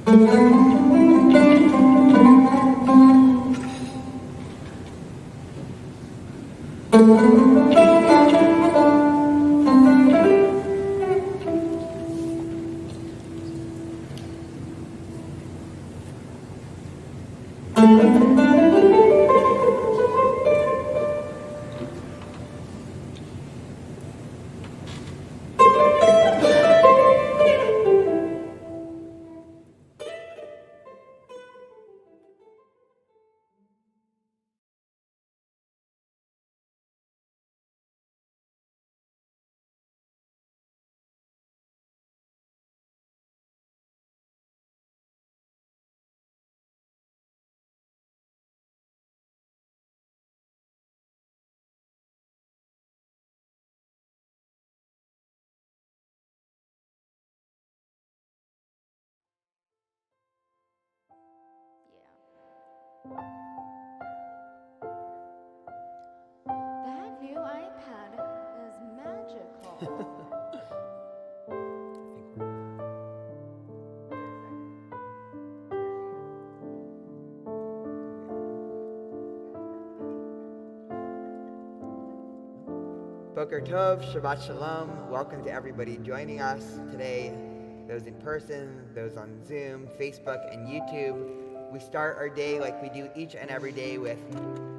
That new iPad is magical. Boker Tov, Shabbat Shalom. Welcome to everybody joining us today, those in person, those on Zoom, Facebook, and YouTube. We start our day like we do each and every day with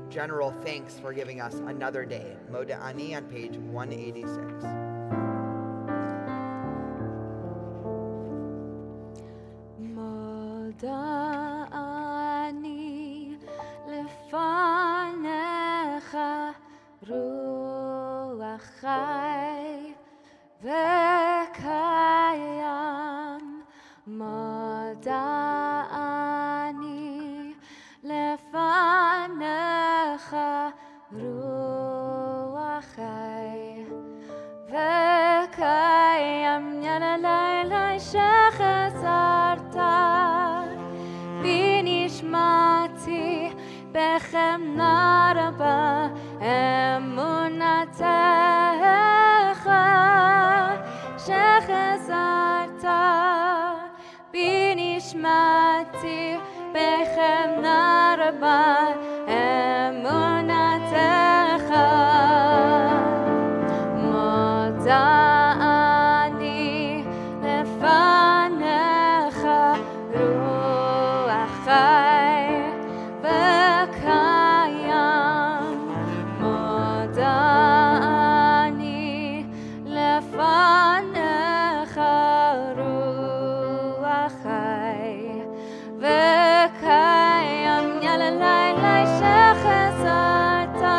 general thanks for giving us another day. Moda Ani on page 186. Moda ani lefanecha ruach chai v'kayam. Moda ani lefanecha ruach chai v'kayam. Yalalai shechazarta binishmati bechemna rabba emunatecha shechazarta binishmati bechemna rabba emunatecha. Moda ani lefanecha ruach chai v'kayam. Moda ani lefanecha ruach chai v'kayam. Yalalai shechazarta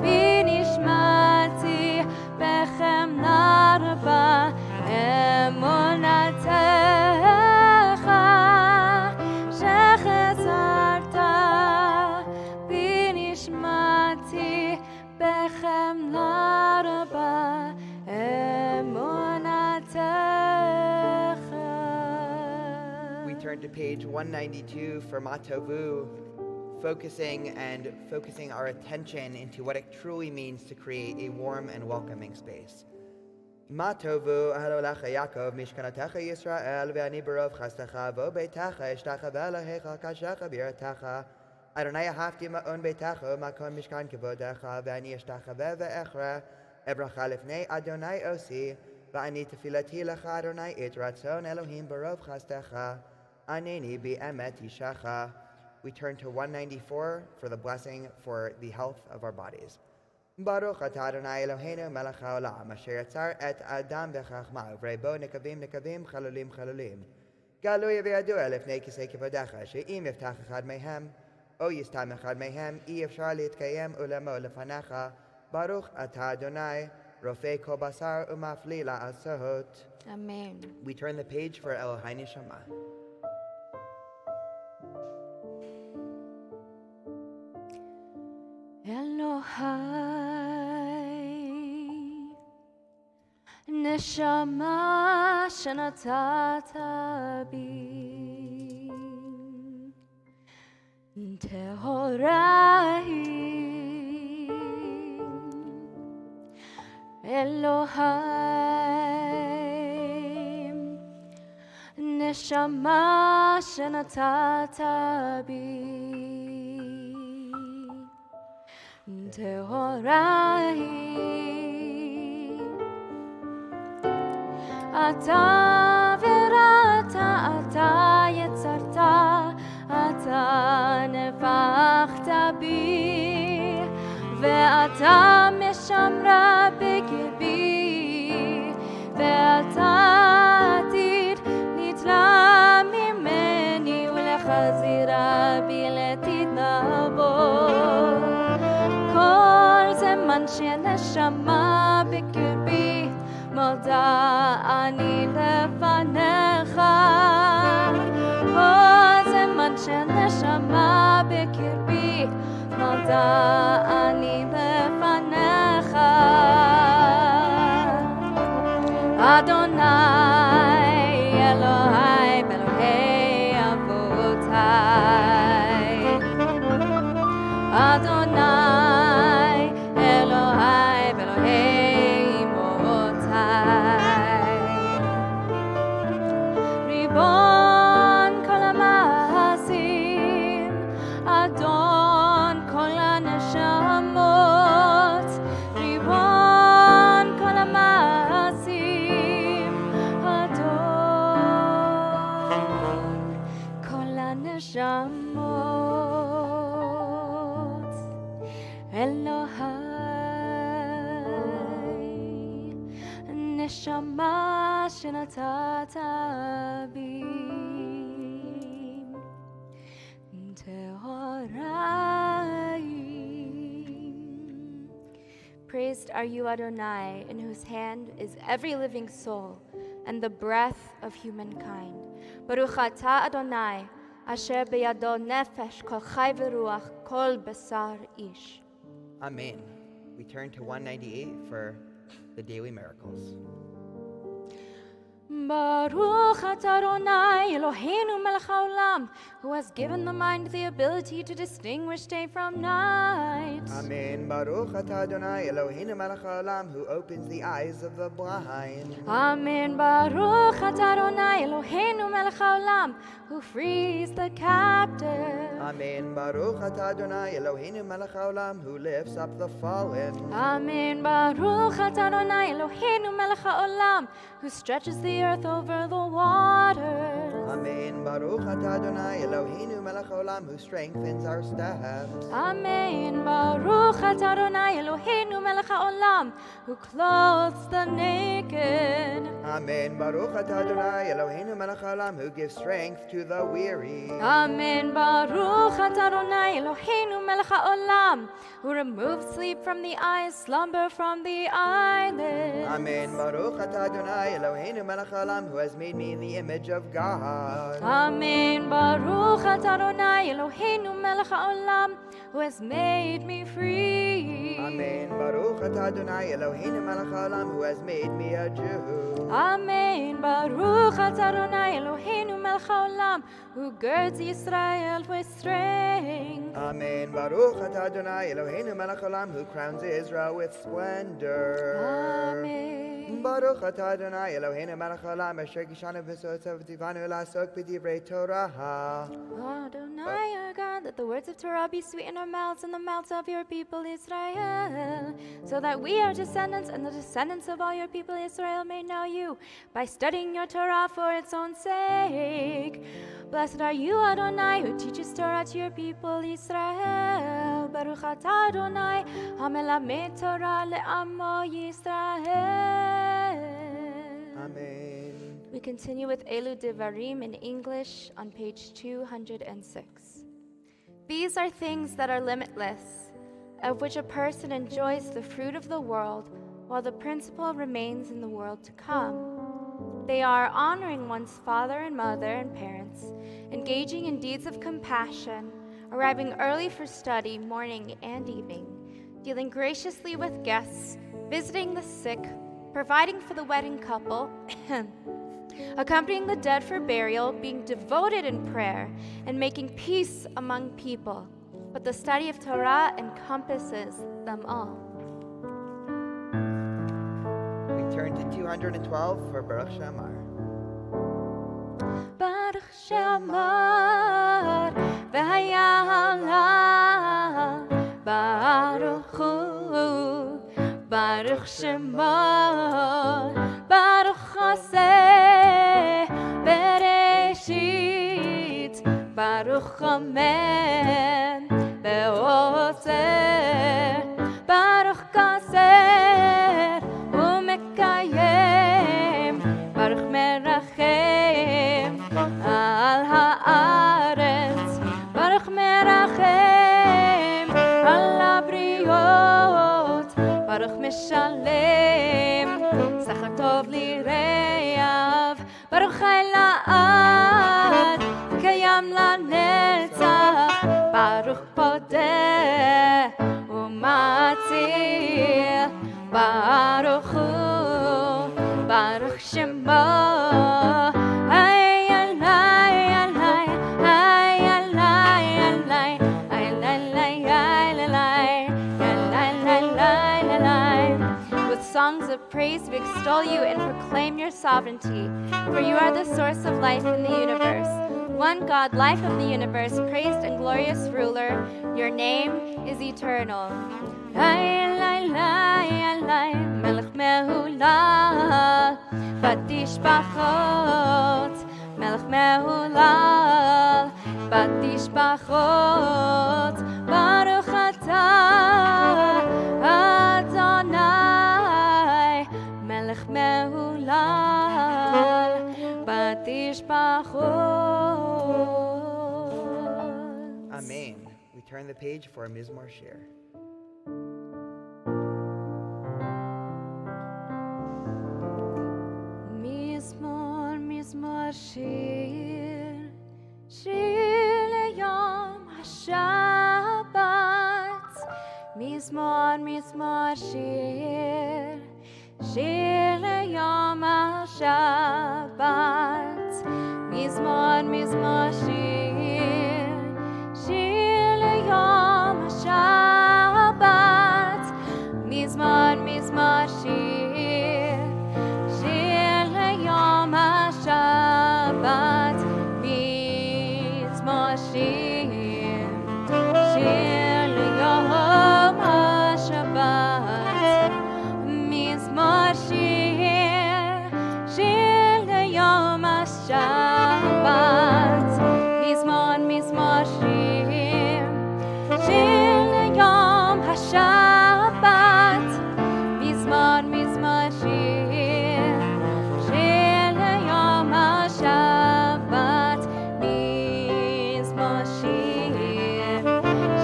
binishmati bechemna rabba emunatecha shechazarta binishmati bechemna rabba emunatecha. We turn to page 192 for Matovu, focusing our attention into what it truly means to create a warm and welcoming space. Matovu ahalolecha Yaakov mishkanatecha Yisrael ve'ani barov chastecha vo beitecha eshtecha ve'elohecha kashecha b'yiratecha Adonai ahafti ma'on beitecha makom mishkan kevodecha ve'ani eshtecha ve'echra ebracha lifnei Adonai osi ve'ani tefilati lecha Adonai et ratzon Elohim barov chastecha aneni bi'emet yishacha. We turn to 194 for the blessing for the health of our bodies. Baruch atah Adonai Eloheinu melech haolam asher yatzar et adam b'chachma u'v'rei nekavim nekavim chalulim chalulim galui v'yadua lifnei kisei kivodecha she'im yiftach echad mehem o yistam echad mehem i efshar litkayem ulemo lefanecha Baruch atah Adonai rofei kol basar u'mafli la'asot. Amen. We turn the page for Elohai Neshama. Elohai neshama shenatata bi tehora hi. Elohai נשמה שנתת בי טהורה היא אתה בראת אתה יצרת אתה נפחת בי ואתה משמרה בקרבי ואתה עתיד נתלה ממני ולחזירה בי לתתנבוא כל זמן שנשמה בקרבי מודה אני לפניך כל זמן שנשמה בקרבי מודה אני לפניך אדוני אלוהי ואלוהי אבותיי אדוני אלוהי ואלוהי אמותיי ריבון כל המעשים אדון כל הנשמות ריבון כל המעשים אדון כל הנשמות אלוהי נשמה שנתת בי טהורה היא. Praised are you, Adonai, in whose hand is every living soul and the breath of humankind. Baruch atah Adonai, asher beyado nefesh kol chai v'ruach kol basar ish. Amen. We turn to 198 for the daily miracles. Baruch atah Adonai Eloheinu melech haolam, who has given the mind the ability to distinguish day from night. Amen. Baruch atah Adonai Eloheinu melech haolam, who opens the eyes of the blind. Amen. Baruch atah Adonai Eloheinu melech haolam, who frees the captive. Amen. Baruch atah Adonai Eloheinu melech haolam, who lifts up the fallen. Amen. Baruch atah Adonai Eloheinu melech haolam, who stretches the earth over the waters. Amen. Baruch atah Adonai Eloheinu melech haolam, who strengthens our steps. Amen. Baruch atah Adonai Eloheinu melech haolam, who clothes the naked. Amen. Baruch atah Adonai Eloheinu melech haolam, who gives strength to the weary. Amen. Baruch atah Adonai Eloheinu melech haolam, who removes sleep from the eyes, slumber from the eyelids. Amen. Baruch atah Adonai Eloheinu melech haolam, who has made me in the image of God. Amen. Baruch atah Adonai Eloheinu melech haolam, who has made me free. Amen. Baruch atah Adonai Eloheinu melech haolam, who has made me a Jew. Amen. Baruch atah Adonai Eloheinu melech haolam, who girds Israel with strength. Amen. Baruch atah Adonai Eloheinu melech haolam, who crowns Israel with splendor. Amen. Baruch atah Adonai Eloheinu melech haolam, asher kishanu v'sotzav v'tivanu la'asok b'divrei Torah. Adonai, our God, let the words of Torah be sweet in our mouths and the mouths of your people Israel, so that we, our descendants, and the descendants of all your people Israel may know you by studying your Torah for its own sake. Blessed are you, Adonai, who teaches Torah to your people Israel. Baruch atah Adonai, hamelamed Torah le'amo Yisrael. Amen. We continue with Elu Devarim in English on page 206. These are things that are limitless, of which a person enjoys the fruit of the world, while the principle remains in the world to come. They are honoring one's father and mother and parents, engaging in deeds of compassion, arriving early for study morning and evening, dealing graciously with guests, visiting the sick, providing for the wedding couple, accompanying the dead for burial, being devoted in prayer, and making peace among people. But the study of Torah encompasses them all. We turn to 212 for Baruch Shamar. שאמר והיה עליו ברוך הוא ברוך שמו ברוך עושה בראשית ברוך אמן ועושה ברוך כסר ומקיים ברוך מרחם על הארץ ברוך מרחם על הבריות ברוך משלם שכר טוב לרעב ברוך אלעד קיים לנצח ברוך פודה ומציל ברוך הוא ברוך שמו songs of praise, we extol you and proclaim your sovereignty, for you are the source of life in the universe. One God, life of the universe, praised and glorious ruler, your name is eternal. Melech mehulal, batishbachot, Melech mehulal, batishbachot, Baruch atah, Adonai, Melech mehulal, batishbachot. Amen. We turn the page for a Mizmor Shir. Mizmor Shir, Shir leyom HaShabbat. Mizmor Shir, Shir leyom HaShabbat. Mizmor Shir, Shir leyom HaShabbat. Mizmor Shir, Shir leyom HaShabbat. Mizmor Shir, Shir leyom HaShabbat. Mizmor Shir, Shir leyom HaShabbat. Mizmor Shir, Shir leyom HaShabbat. Mizmor Shir, Shir leyom HaShabbat. Mizmor Shir,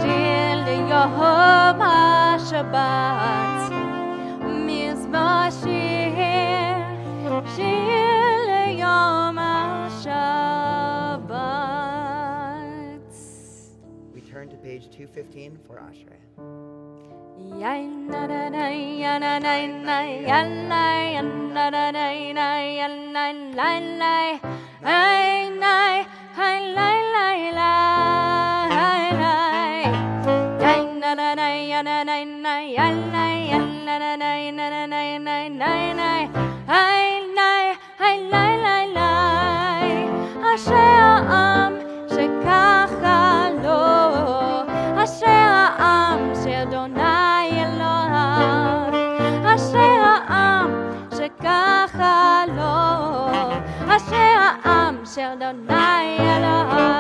Shir leyom HaShabbat. Mizmor Shir, Shir leyom HaShabbat. We turn to page 215 for Ashrei. אשרי העם שככה לו, אשרי העם שאדוני אלוהיו, אשרי העם שככה לו, אשרי העם שאדוני אלוהיו.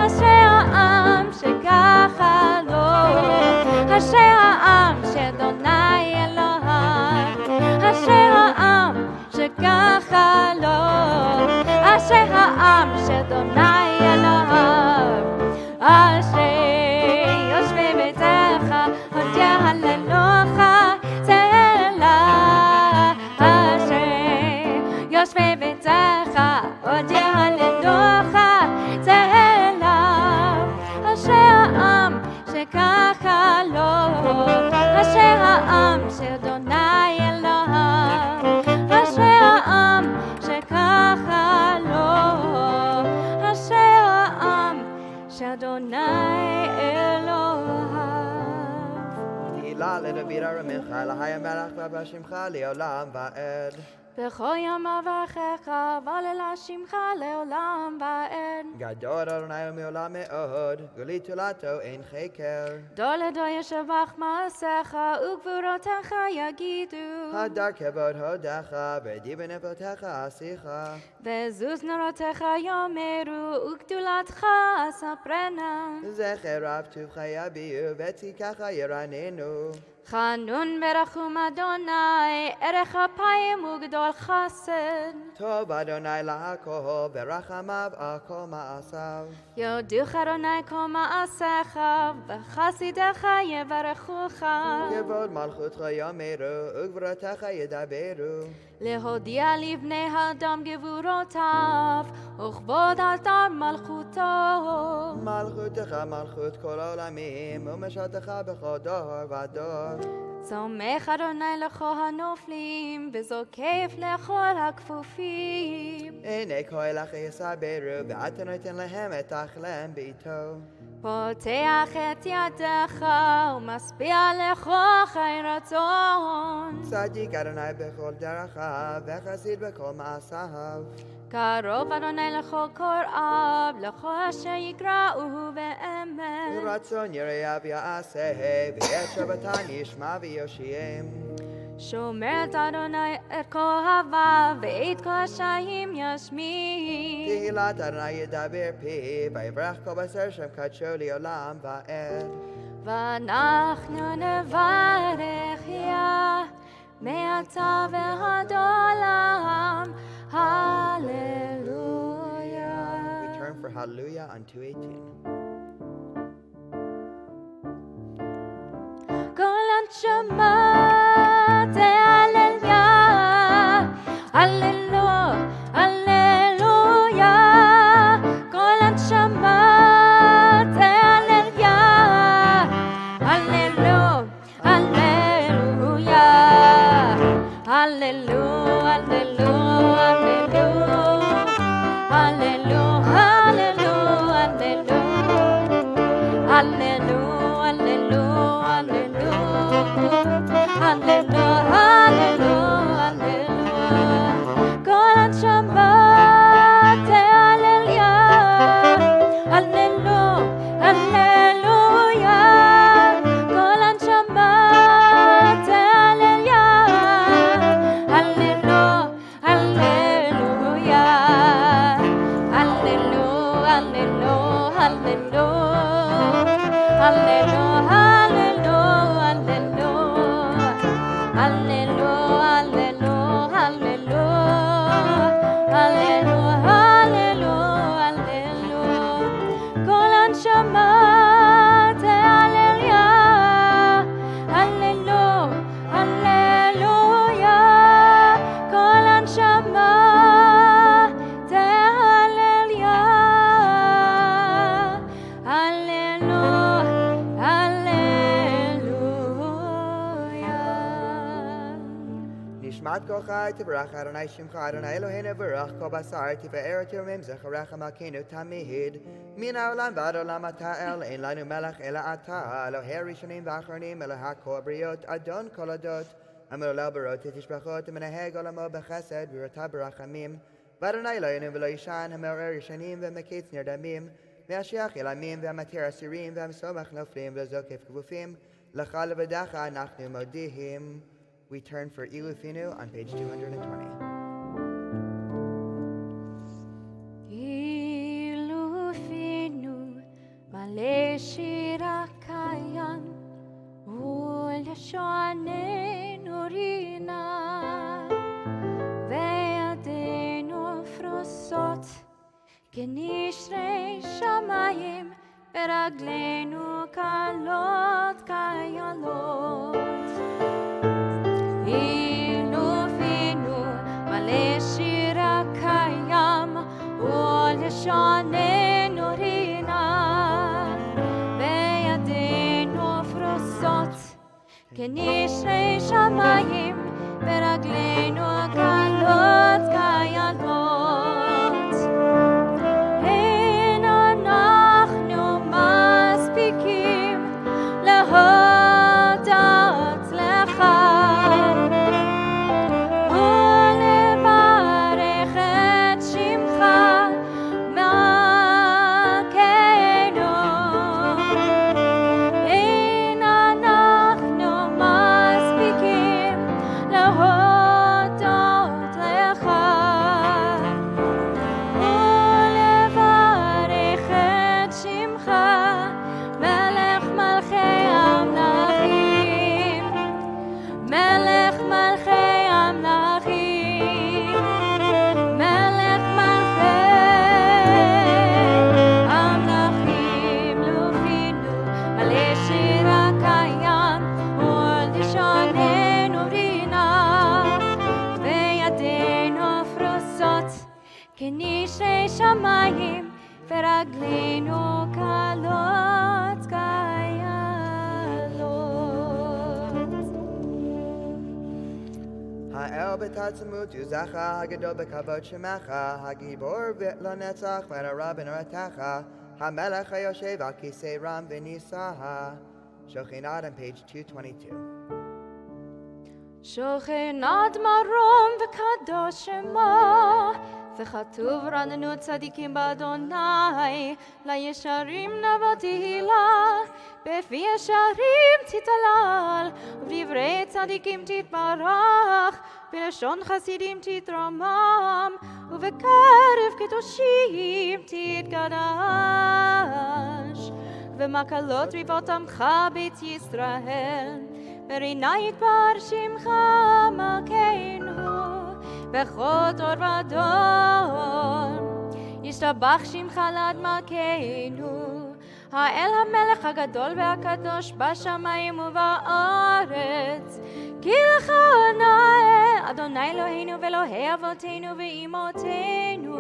אשרי העם שככה לו, אשרי העם שאדוני אלוהיו, אשרי העם שככה לו, אשרי העם שאדוני אלוהיו. אשרי יושבי ביתך עוד יהללוך תהילה, אשרי יושבי ביתך עוד יהללוך תהילה. אשרי העם שככה לו, אשרי העם שאדוני אלוהיו, אשרי העם שככה לו. לדוד ארמך, להי המלך ובשמך לעולם ועד. בכל יום אברכך, והלל שמך לעולם ועד. גדול אדוני ומעולם מאוד, גולי תולתו אין חקר. דור לדור ישבח מעשיך, וגבורותיך יגידו. הדר כבוד הודך, ודי בנפלותיך עשיך. ועזוז נורותיך יאמרו, וגדולתך אספרנה. זכר רב טובך יביאו, וצדקך ירננו. חנון ברחום אדוני, ערך אפיים וגדול חסד. טוב אדוני להכל, ורחמיו על כל מעשיו. יודוך אדוני כל מעשיך, וחסידיך יברכוך. כבוד מלכותך יאמרו, וגבורתך ידברו. להודיע לבני אדם גבורותיו, וכבוד אדם מלכותו. מלכותך מלכות כל עולמים, ומשלתך בכל דור ודור. צומח אדוני לכל הנופלים, וזוקף לכל הכפופים. עיני כהלך יסברו, ואתה נותן להם את אכלם בעתו. פותח את ידך, ומשביע לכל חי רצון. צדיק אדוני בכל דרכיו, וחסיד בכל מעשיו. קרוב אדוני לכל קוראיו, לכל אשר יקראוהו באמת. רצון יראיו יעשה, ואת שבתם ישמע ויושיעם. שומר את אדוני את כל אוהביו, ואת כל השעים ישמיע. תהילת אדוני ידבר פיו, ויברך כל בשר שם קדשו לעולם ועד. ואנחנו נברך יה, מעתה ועד עולם. Hallelujah. We turn for Hallelujah on 218. כל הנשמה תהלליה, הללו, הללויה. כל הנשמה תהלליה, הללו, הללויה. הללו, הללו, הללו. הללו, הללו, הללו. הללו, הללו, הללו. הללו, הללו, הללו. כל הנשמה תהלליה, הללו, הללויה. כל הנשמה תהלליה, הללו, הללויה. הללו, הללו, הללו. הללו, הללו, הללו. הללו, הללו, הללו. הללו, הללו, הללו. כל הנשמה תהלליה, הללו, הללויה. כל הנשמה תהלליה, הללו, הללויה. נשמת כל חי תברך אדוני שמך אדוני אלוהינו ברך כל בשר תפאר את יומם זכרך מלכנו תמיד מן העולם ועד עולם אתה אל אין לנו מלך אלא אתה אלוהי הראשונים והאחרונים אלוהי כל הבריות אדון כל עדות המעולל ברות תשבחות ומנהג עולמו בחסד וראתה ברחמים ואדוני אלוהינו ולא ישן המעורר ישנים ומקיץ נרדמים והשיח ילמים והמתיר אסירים והמשמח נופלים והזוקף כבופים לך לבדך אנחנו מודיעים. We turn for Ilufinu on page 220. Ilufinu male shirakayan ul yashanenu rina ve'adenu frosot kenishre shamayim veraglenu kalot kayalot. Ilufinu male shirakayam ul yashanenu rina ve'adenu frosot kenishre shamayim veraglenu kalot kayalot. Ein anachnu maspikim lehoda'at חומי שמיים, ורגלינו קלות קיילות. האל בתעצמות עוזך, הגדול בכבוד שמך, הגיבור לנצח והרע בנורתך, המלך היושב על כיסא רם ונישא. שוכנת on page 222. שוכנת מרום וקדוש שמו, וכתוב רננו צדיקים באדוני, לישרים נבוא תהילה, בפי ישרים תתהלל, ובדברי צדיקים תתברך, בלשון חסידים תתרומם, ובקרב קדושים תתקדש. ומקלות ריבות עמך בית ישראל, ברינה יתפאר שמך מלכנו, בכל דור ודור. ישתבח שמך לעד מלכנו, האל המלך הגדול והקדוש בשמיים ובארץ. כי לך נאה אדוני אלוהינו ואלוהי אבותינו ואמותינו,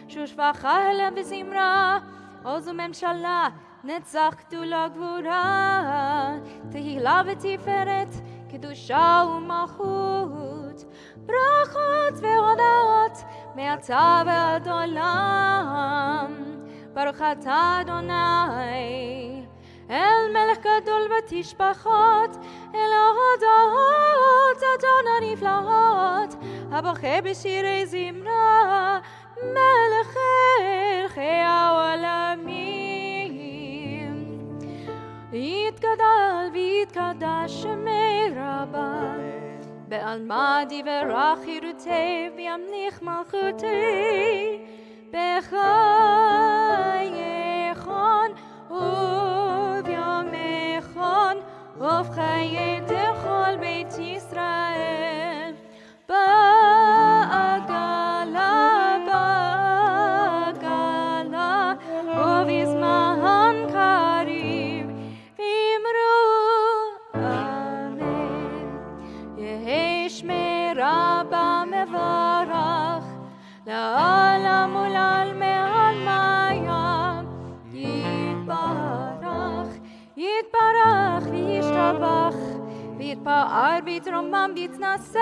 שושבך אלה בזמרה, עוז וממשלה, נצח גדולה גבורה, תהילה ותפארת, קדושה ומלכות, ברכות והודאות מעתה ועד עולם. ברוך אתה אדוני, אל מלך גדול ותשבחות, אל ההודעות אדון הנפלאות, הבוכה בשירי זמרה, מלך מלכי העולמים. יתגדל ויתקדש שמי רבה, בעלמא דברה חירותי וימליך מלכותי, בחייכון וביומכון ובחיי כל בית ישראל, בעגלה ובזמן קריב, ואמרו אמן. יהי שמי רבה מברך, לעולם ולעלמי עלמיה. יתברך, יתברך וישתבח, ויתפאר ויתרומם ויתנשא,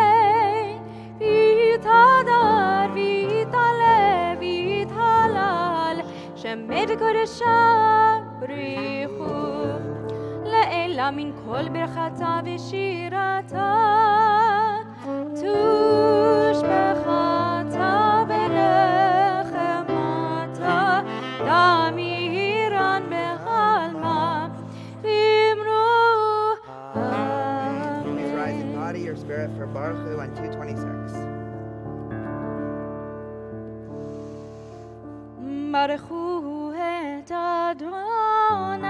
ויתהדר ויתעלה ויתהלל, שמי קודשה בריחו, לעילה מן כל ברכתה ושירתה, תושבחתה ונחמתה, תמירן בעלמא, ואמרו אמן. Please rise in body, your spirit for Baruch Hu on 226. ברכו את אדוני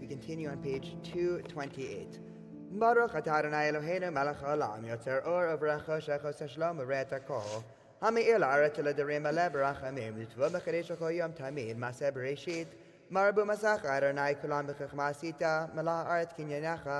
We continue on page 228. Baruch atah Adonai Eloheinu melech haolam, yotzer or uvrecha shechos hashlom uret hakol, ha'me'ir la'aretz l'darim aleh barachamim, l'tvah b'chadesh l'chol yom tamid, maseh bereshit, marabu masacha Adonai kulam b'chachma asita, melah ha'aretz kinyanecha,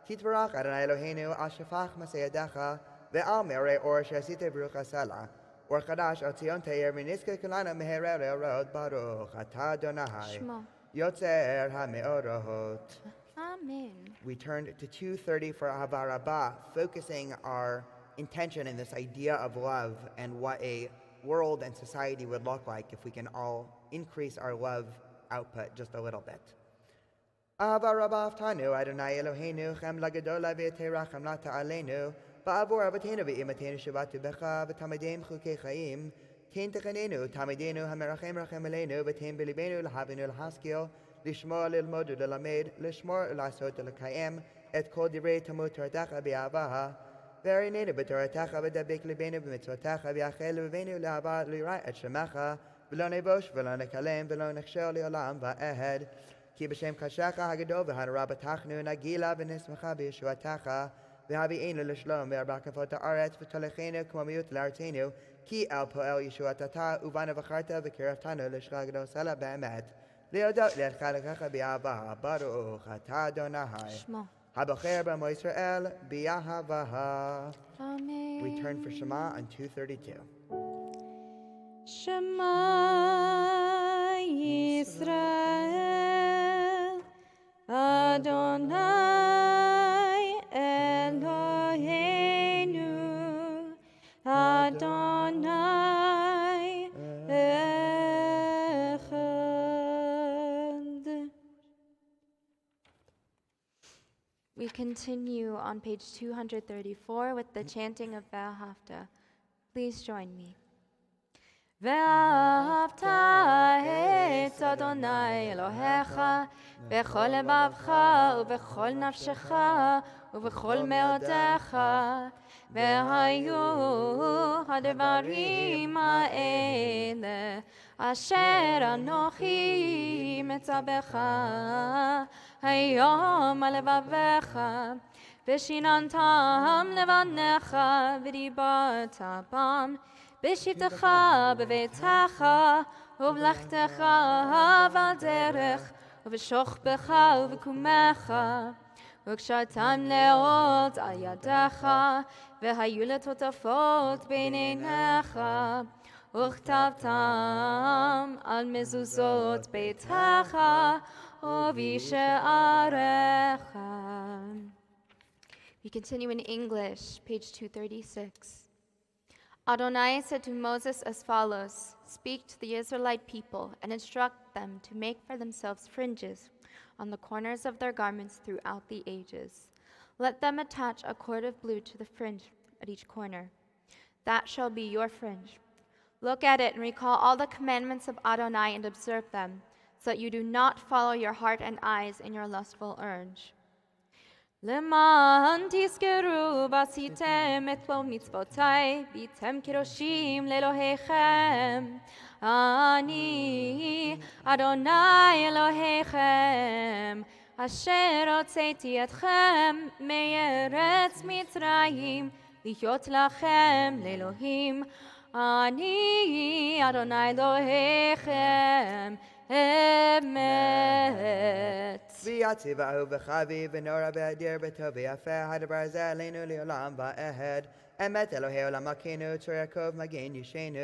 titvarach Adonai Eloheinu al shafach maseh yadecha, ve'al me'orei or she'asita baruch hasala, or chadash al tzion te'er v'nizke kulana meherei re'orod, Baruch atah Adonai. Shema. Yotzer ha'me'orot. Amen. We turned to 230 for Ahava Rabbah, focusing our intention in this idea of love and what a world and society would look like if we can all increase our love output just a little bit. Ava Rabaftanu, Adonai Eloheinu, Chem Lagadola V'Terachem Lata Aleinu, Ba'avor Avatenu V'imatenu Shabatu Becha, V'Tamadim Chukei Chaim, Tin Techanenu, Tamidenu, Hamerachem Rachem Aleinu, V'Tin Bilibenu, L'Havenu L'Haskil, Lishmor L'Ilmodu L'Lamed, Lishmor L'Asot L'Kayem, Et Kol Divrei Tamut Toratacha B'Avaha, V'Arinenu B'Toratacha V'Dabik Libenu B'Mitzvotacha V'Achel V'Venu L'Ava L'Yirai Et Shemacha, V'Lo Nevosh V'Lo Nekalem V'Lo Nechshel L'Olam V'Ehed, Ki b'shem kashecha hagadol v'hanarabatachnu nagila v'nismacha b'yeshuatacha v'havi'enu l'shlom v'arbakafot ha'aretz v'tolechenu k'mamiyut l'artenu ki el po'el yeshuatata uvana v'charta v'kiraftanu l'shcha gadol sala b'emet li'odot l'chalechacha b'yavaha baruch atah Adonai Shema. habacher b'amo Yisrael b'yahavaha. Amen. We turn for Shema on 232. Shema Yisrael, Adonai Eloheinu, Adonai Echad. We continue on page 234 with the chanting of Valhafta. Please join me. ואהבת את אדוני אלוהיך בכל לבבך ובכל נפשך ובכל מאודך והיו הדברים האלה אשר אנוכי מצווך היום על לבביך ושיננתם לבניך ודיברת בם בשבתך בביתך ובלכתך בדרך ובשוכבך ובקומך וקשרתם לאות על ידך והיו לטוטפות בין עיניך וכתבתם על מזוזות ביתך ובשעריך. We continue in English, page 236. Adonai said to Moses as follows, "Speak to the Israelite people and instruct them to make for themselves fringes on the corners of their garments throughout the ages. Let them attach a cord of blue to the fringe at each corner. That shall be your fringe. Look at it and recall all the commandments of Adonai and observe them, so that you do not follow your heart and eyes in your lustful urge. למען תזכרו ועשיתם את כל מצוותיי, והייתם קדושים לאלוהיכם. אני, אדוני אלוהיכם, אשר הוצאתי אתכם מארץ מצרים, להיות לכם לאלוהים. אני, אדוני אלוהיכם, אמת. ויציב אהוב וחביב ונורא ואדיר וטוב ויפה הדבר הזה עלינו לעולם ועד. אמת אלוהי עולם מלכנו צור יעקב מגן ישנו.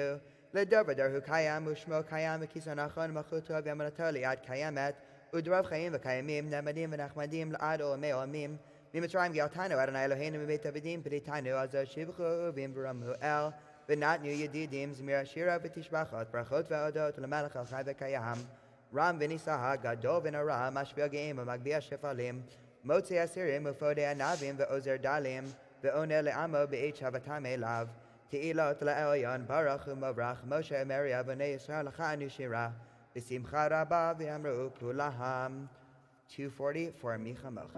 לדור ודור הוא קיים ושמו קיים וכיסו נכון ומלכותו ואמונתו לעד קיימת. ודרוב חיים וקיימים נעמדים ונחמדים לעד עולמי עולמים. ממצרים גאלתנו אדוני אלוהינו מבית עבדים פדיתנו על זה שבחו ורמו אל. ונתנו ידידים זמיר השירה ותשבחות ברכות והודות למלך החי וקיים. רם ונישא גדול ונורא משביע גאים ומגביה שפלים מוציא אסירים ופודה ענבים ועוזר דלים ועונה לעמו בעת שבתם אליו. תהילות לעליון ברוך ומברך משה מריה בני ישראל לך אנו שירה בשמחה רבה ואמרו כולם. 240 for מי כמוך.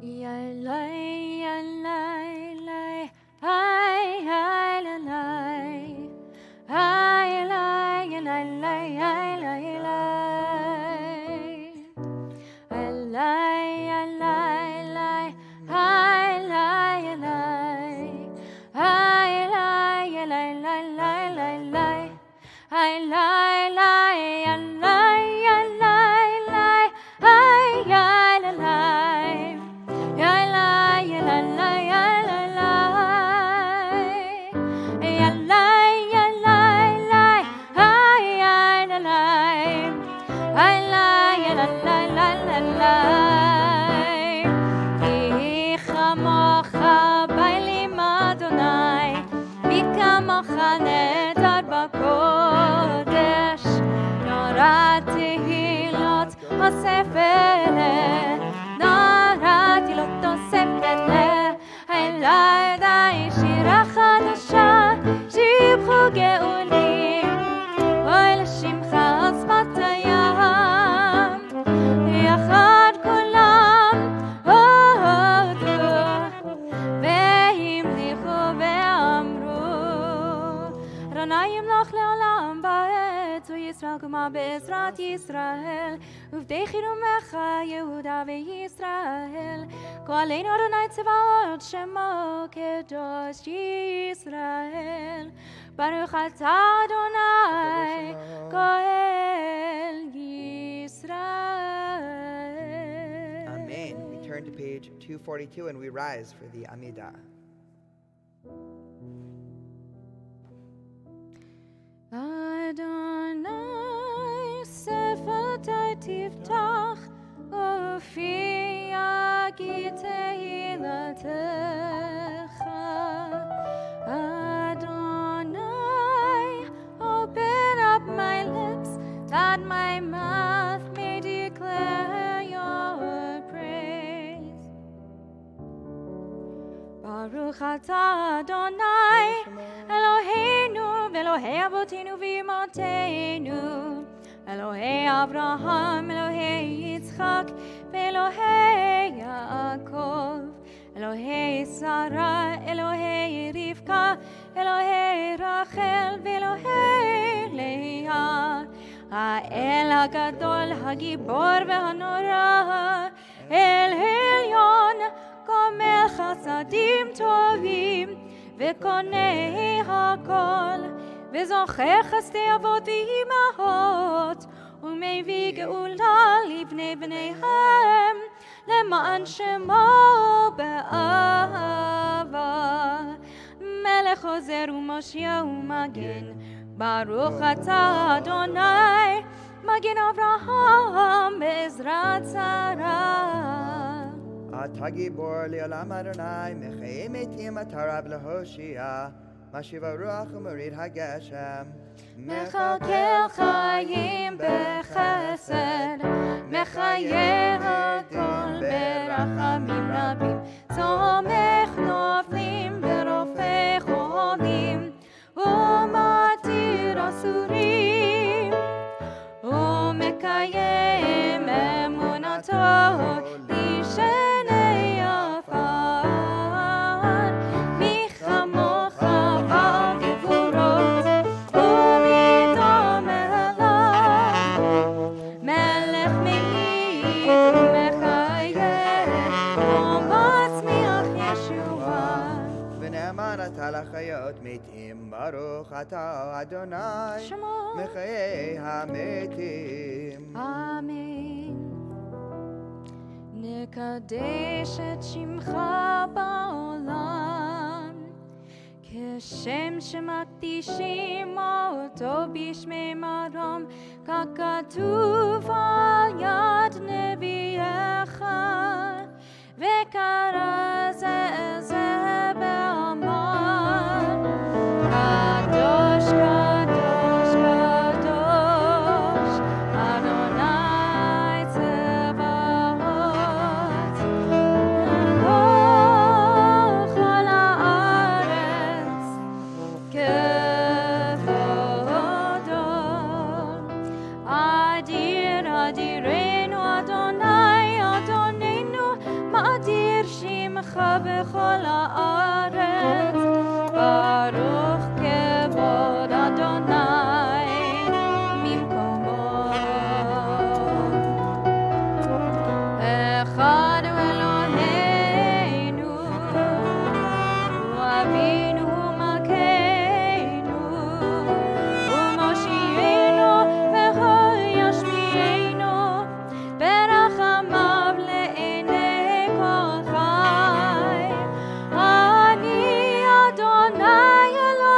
יאללה יאללה Ay, ay, la, la. Ay, la, la, la, ay, la, la. Ay, la, la, la. Ay, la, la. Ay, la, la, la, la, la, la. Ay, la, la, la, la, la. Ay, la, la, la. Ay, la, תוספת נערתי לו תוספת הלילה שירה חדשה שבחו גאולים אוי לשמך על שפת הים יחד כולם הודו והמליכו ואמרו אדוני ימלוך לעולם בארץ וישראל קומה בעזרת ישראל ובדי חירומך יהודה וישראל גואלנו אדוני צבאות שמו קדוש ישראל ברוך אתה אדוני גואל ישראל. Amen. We turn to page 242 and we rise for the Amidah. Adonai sefatai tiftach ufi yagi tehilatecha Adonai open up my lips that my mouth may declare your praise Baruch atah Adonai Eloheinu Elohei Avotenu v'Imotenu Elohei Abraham, Elohei Yitzchak Elohei Yaakov Elohei Sarah, Elohei Rivka Elohei Rachel Elohei Leah האל הגדול, הגיבור והנורא אל עליון גומל חסדים טובים וקונה הכל וזוכר חסדי אבות ואימהות ומביא גאולה לבני בניהם למען שמו באהבה מלך עוזר ומושיע ומגן ברוך אתה אדוני מגן אברהם בעזרת שרה אתה גיבור לעולם אדוני מחיי מתים אתה רב להושיע משיב הרוח ומוריד הגשם מחכה חיים בחסד מחיה הכל ברחמים רבים צומח נופלים ורופא חולים ומתיר אסורים ומקיים אמונתו לשני עפר מי כמוך בגבורות ומטעם אליו מלך ממית ומחייב ומצמיח ישועה ונאמן אתה לחיות מתים ברוך אתה אדוני שמו מחיי המתים אמן נקדש את שמך בעולם כשם שמקדישים אותו בשמי מרום ככתוב על יד נביאך וקרא זה בעמל קדוש קדוש קדוש אדוני צבאות כל הארץ כבודו אדיר אדירנו אדוני אדוננו מאדיר שמך בכל הארץ ברוך כבוד אדוני ממקומו אחד הוא אלוהינו הוא אבינו הוא מלכנו הוא מושיענו והוא ישמיענו ברחמיו לעיני כל חי אני אדוני אלוהינו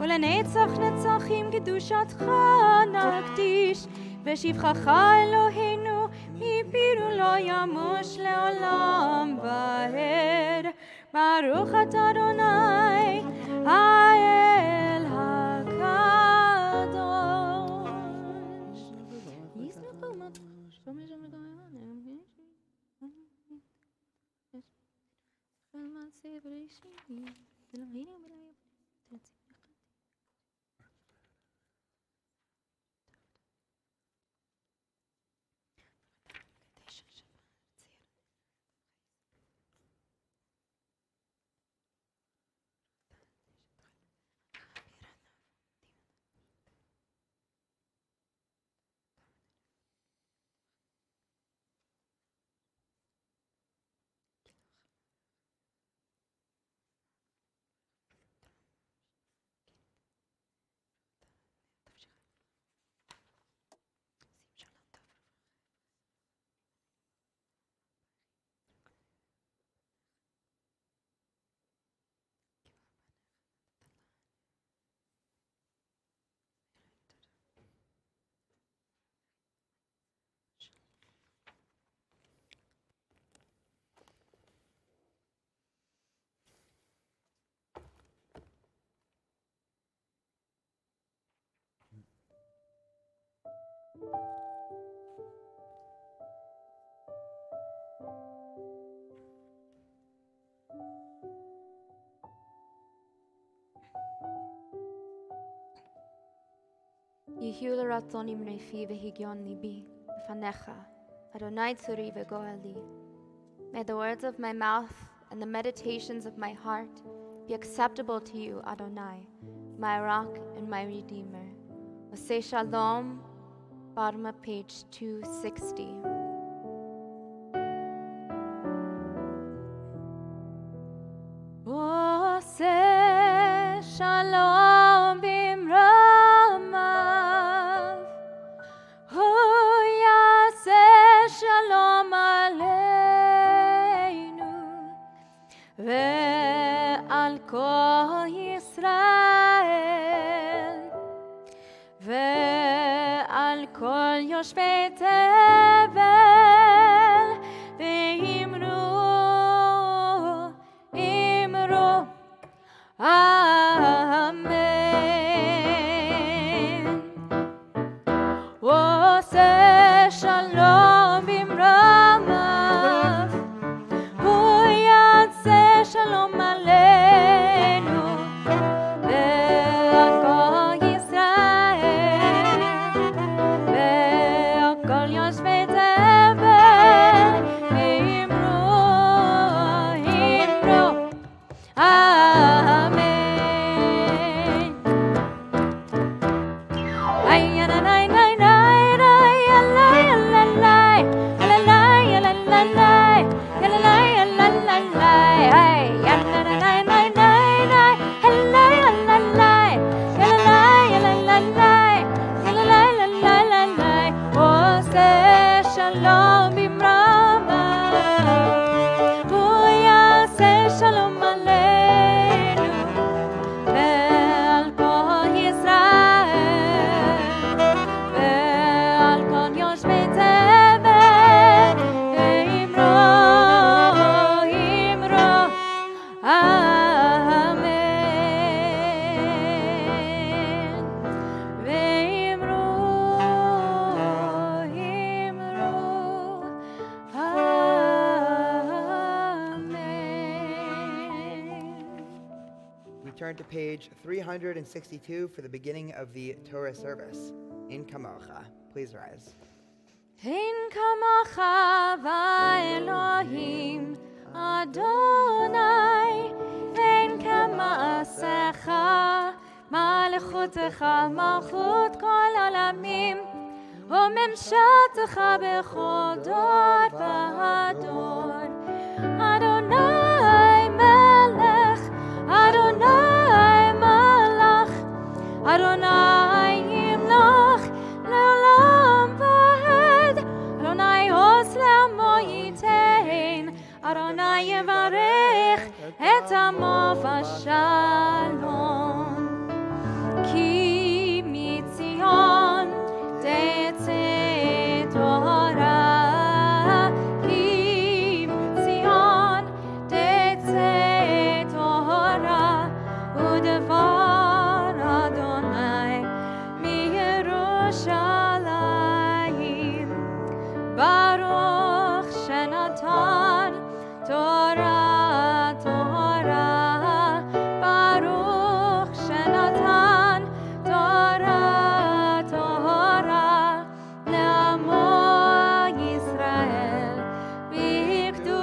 ולנצח נצחים קדושתך נקדיש, ושבחך אלוהינו מפינו לא ימוש לעולם ועד. ברוך אתה אדוני האל הקדוש. יהיו לרצוני מנפי והגיון ליבי לפניך, אדוני צורי וגואלי. May the words of my mouth and the meditations of my heart be acceptable to you, Adonai, my rock and my redeemer. Say Shalom, bottom of page 260. Say Shalom bimramav, hu yaseh shalom aleinu, ve'al kol Yisrael, ve'al kol yoshvei tevel, ve'imru, Amen. Oseh shalom bimramav, hu yaseh shalom aleinu, ve'al kol Yisrael, ve'al kol yoshvei tevel, ve'imru, Amen. Turn to page 362 for the beginning of the Torah service. In Kamocha. Please rise. In Kamocha va'Elohim Adonai, in Kamasecha Malchutecha Malchut Kol Olamim, u'memshatecha bechol dor v'ador. Adonai Melech, Adonai Malach, Adonai Yimloch le'olam va'ed, Adonai os le'amo yitein, Adonai yevarech et amo v'shalom. דבר אדוני מירושלים. ברוך שנתן תורה תורה, ברוך שנתן תורה תורה לעמו ישראל בקדושתו.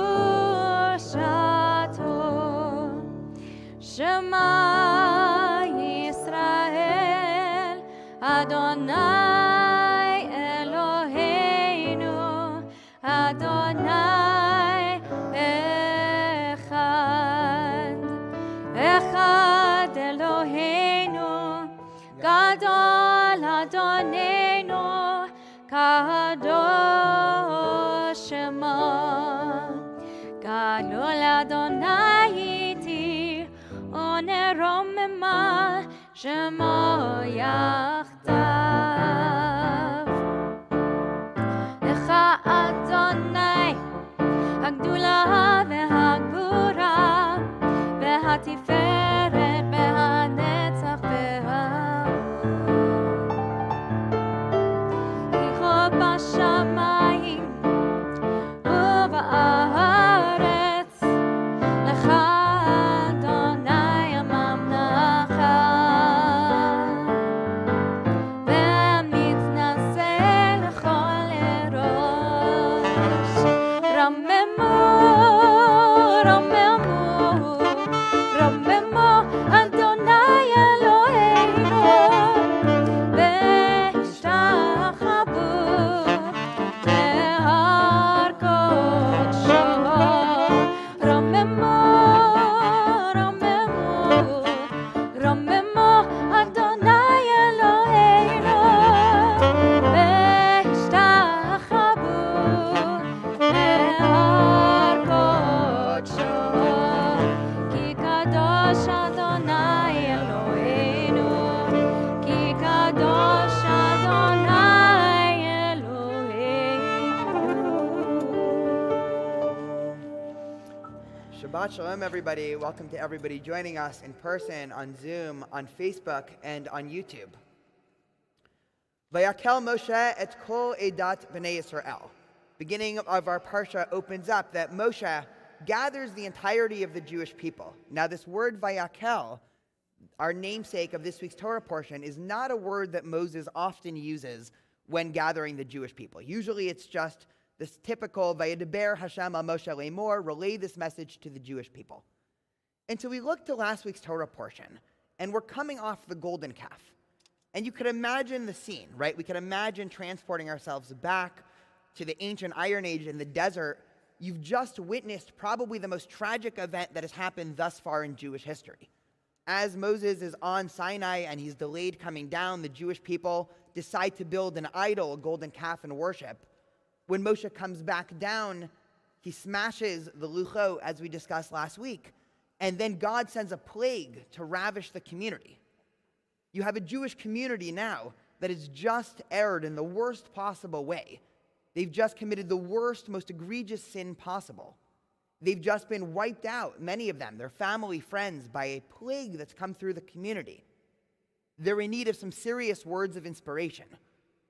שמע ישראל אדוני אלוהינו אדוני אחד. אחד אלוהינו גדול אדוננו קדוש שמו. גדול אדוני איתי ונרוממה שמו יחדיו. לך אדוני הגדולה והגבורה והתפארת והנצח וההוד. בשמיים ובארץ לך אדוני הממלכה. והמתנשא לכל ראש. רממו רממו רממו אדוני אלוהינו והשתחוו להר קודשו. רממו רממו רממו אדוני אלוהינו והשתחוו להר קודשו. כי קדוש אדוני אלוהינו, כי קדוש אדוני אלוהינו. Shabbat Shalom, everybody. Welcome to everybody joining us in person, on Zoom, on Facebook, and on YouTube. Vayakel Moshe et kol edat b'nei Yisrael. Beginning of our parsha opens up that Moshe gathers the entirety of the Jewish people. Now, this word Vayakel, our namesake of this week's Torah portion, is not a word that Moses often uses when gathering the Jewish people. Usually it's just this typical Vayedaber Hashem al Moshe Lemor, relay this message to the Jewish people. And so we look to last week's Torah portion, and we're coming off the golden calf. And you could imagine the scene, right? We could imagine transporting ourselves back to the ancient Iron Age in the desert. You've just witnessed probably the most tragic event that has happened thus far in Jewish history. As Moses is on Sinai and he's delayed coming down, the Jewish people decide to build an idol, a golden calf, in worship. When Moshe comes back down, he smashes the luchot, as we discussed last week, and then God sends a plague to ravish the community. You have a Jewish community now that has just erred in the worst possible way. They've just committed the worst, most egregious sin possible. They've just been wiped out, many of them, their family, friends, by a plague that's come through the community. They're in need of some serious words of inspiration.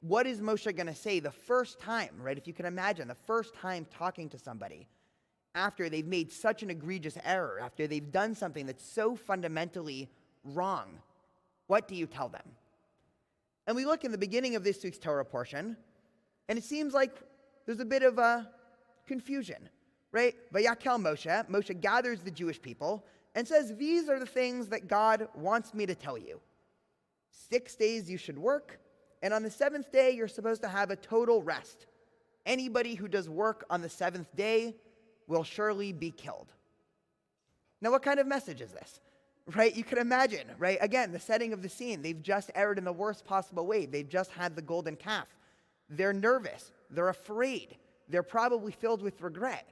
What is Moshe going to say the first time, right? If you can imagine, the first time talking to somebody after they've made such an egregious error, after they've done something that's so fundamentally wrong, what do you tell them? And we look in the beginning of this week's Torah portion, and it seems like there's a bit of a confusion, right? Vayakel Moshe, Moshe gathers the Jewish people and says, these are the things that God wants me to tell you. 6 days you should work, and on the seventh day you're supposed to have a total rest. Anybody who does work on the seventh day will surely be killed. Now, what kind of message is this? Right? You can imagine, right? Again, the setting of the scene. They've just erred in the worst possible way. They've just had the golden calf. They're nervous. They're afraid. They're probably filled with regret.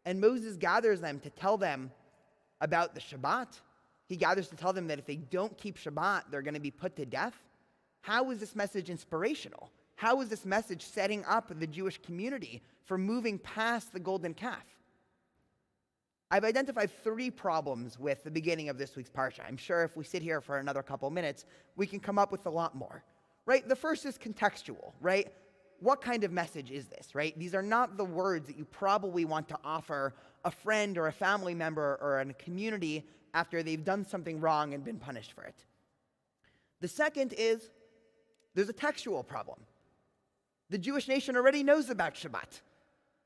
And Moses gathers them to tell them about the Shabbat. He gathers to tell them that if they don't keep Shabbat, they're going to be put to death. How is this message inspirational? How is this message setting up the Jewish community for moving past the golden calf? I've identified 3 problems with the beginning of this week's parsha. I'm sure if we sit here for another couple minutes, we can come up with a lot more, right? The first is contextual, right? What kind of message is this, right? These are not the words that you probably want to offer a friend or a family member or in a community after they've done something wrong and been punished for it. The second is there's a textual problem. The Jewish nation already knows about Shabbat,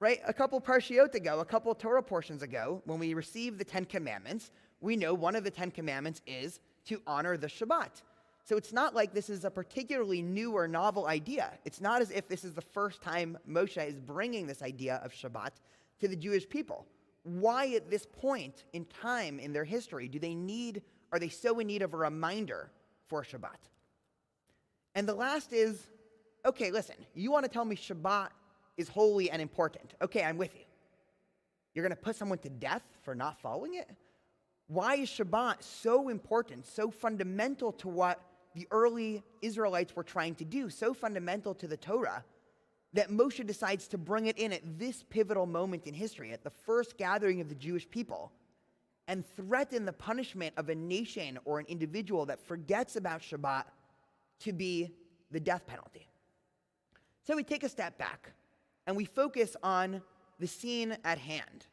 right? A couple parshiot ago, a couple Torah portions ago, when we received the 10 Commandments, we know one of the 10 Commandments is to honor the Shabbat. So it's not like this is a particularly new or novel idea. It's not as if this is the first time Moshe is bringing this idea of Shabbat to the Jewish people. Why at this point in time in their history are they so in need of a reminder for Shabbat? And the last is, okay, listen, you want to tell me Shabbat is holy and important. Okay, I'm with you. You're going to put someone to death for not following it? Why is Shabbat so important, so fundamental to what the early Israelites were trying to do, so fundamental to the Torah, that Moshe decides to bring it in at this pivotal moment in history, at the first gathering of the Jewish people, and threaten the punishment of a nation or an individual that forgets about Shabbat to be the death penalty? So we take a step back, and we focus on the scene at hand.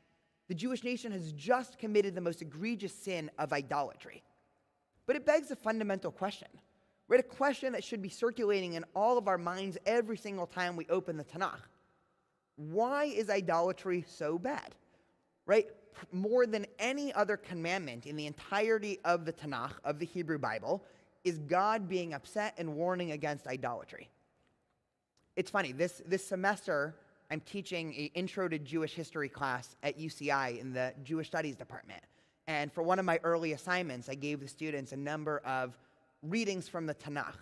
The Jewish nation has just committed the most egregious sin of idolatry. But it begs a fundamental question, right? A question that should be circulating in all of our minds every single time we open the Tanakh. Why is idolatry so bad, right? More than any other commandment in the entirety of the Tanakh, of the Hebrew Bible, is God being upset and warning against idolatry. It's funny, this semester, I'm teaching an Intro to Jewish History class at UCI in the Jewish Studies department. And for one of my early assignments, I gave the students a number of readings from the Tanakh.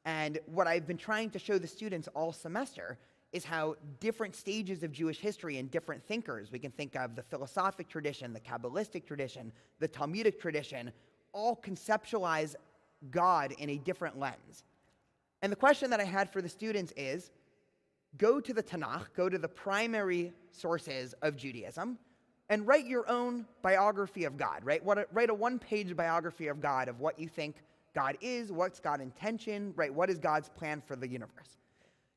And what I've been trying to show the students all semester is how different stages of Jewish history and different thinkers, we can think of the philosophic tradition, the Kabbalistic tradition, the Talmudic tradition, all conceptualize God in a different lens. And the question that I had for the students is, go to the Tanakh, go to the primary sources of Judaism, and write your own biography of God, right? Write a one-page biography of God, of what you think God is, what's God's intention, right? What is God's plan for the universe?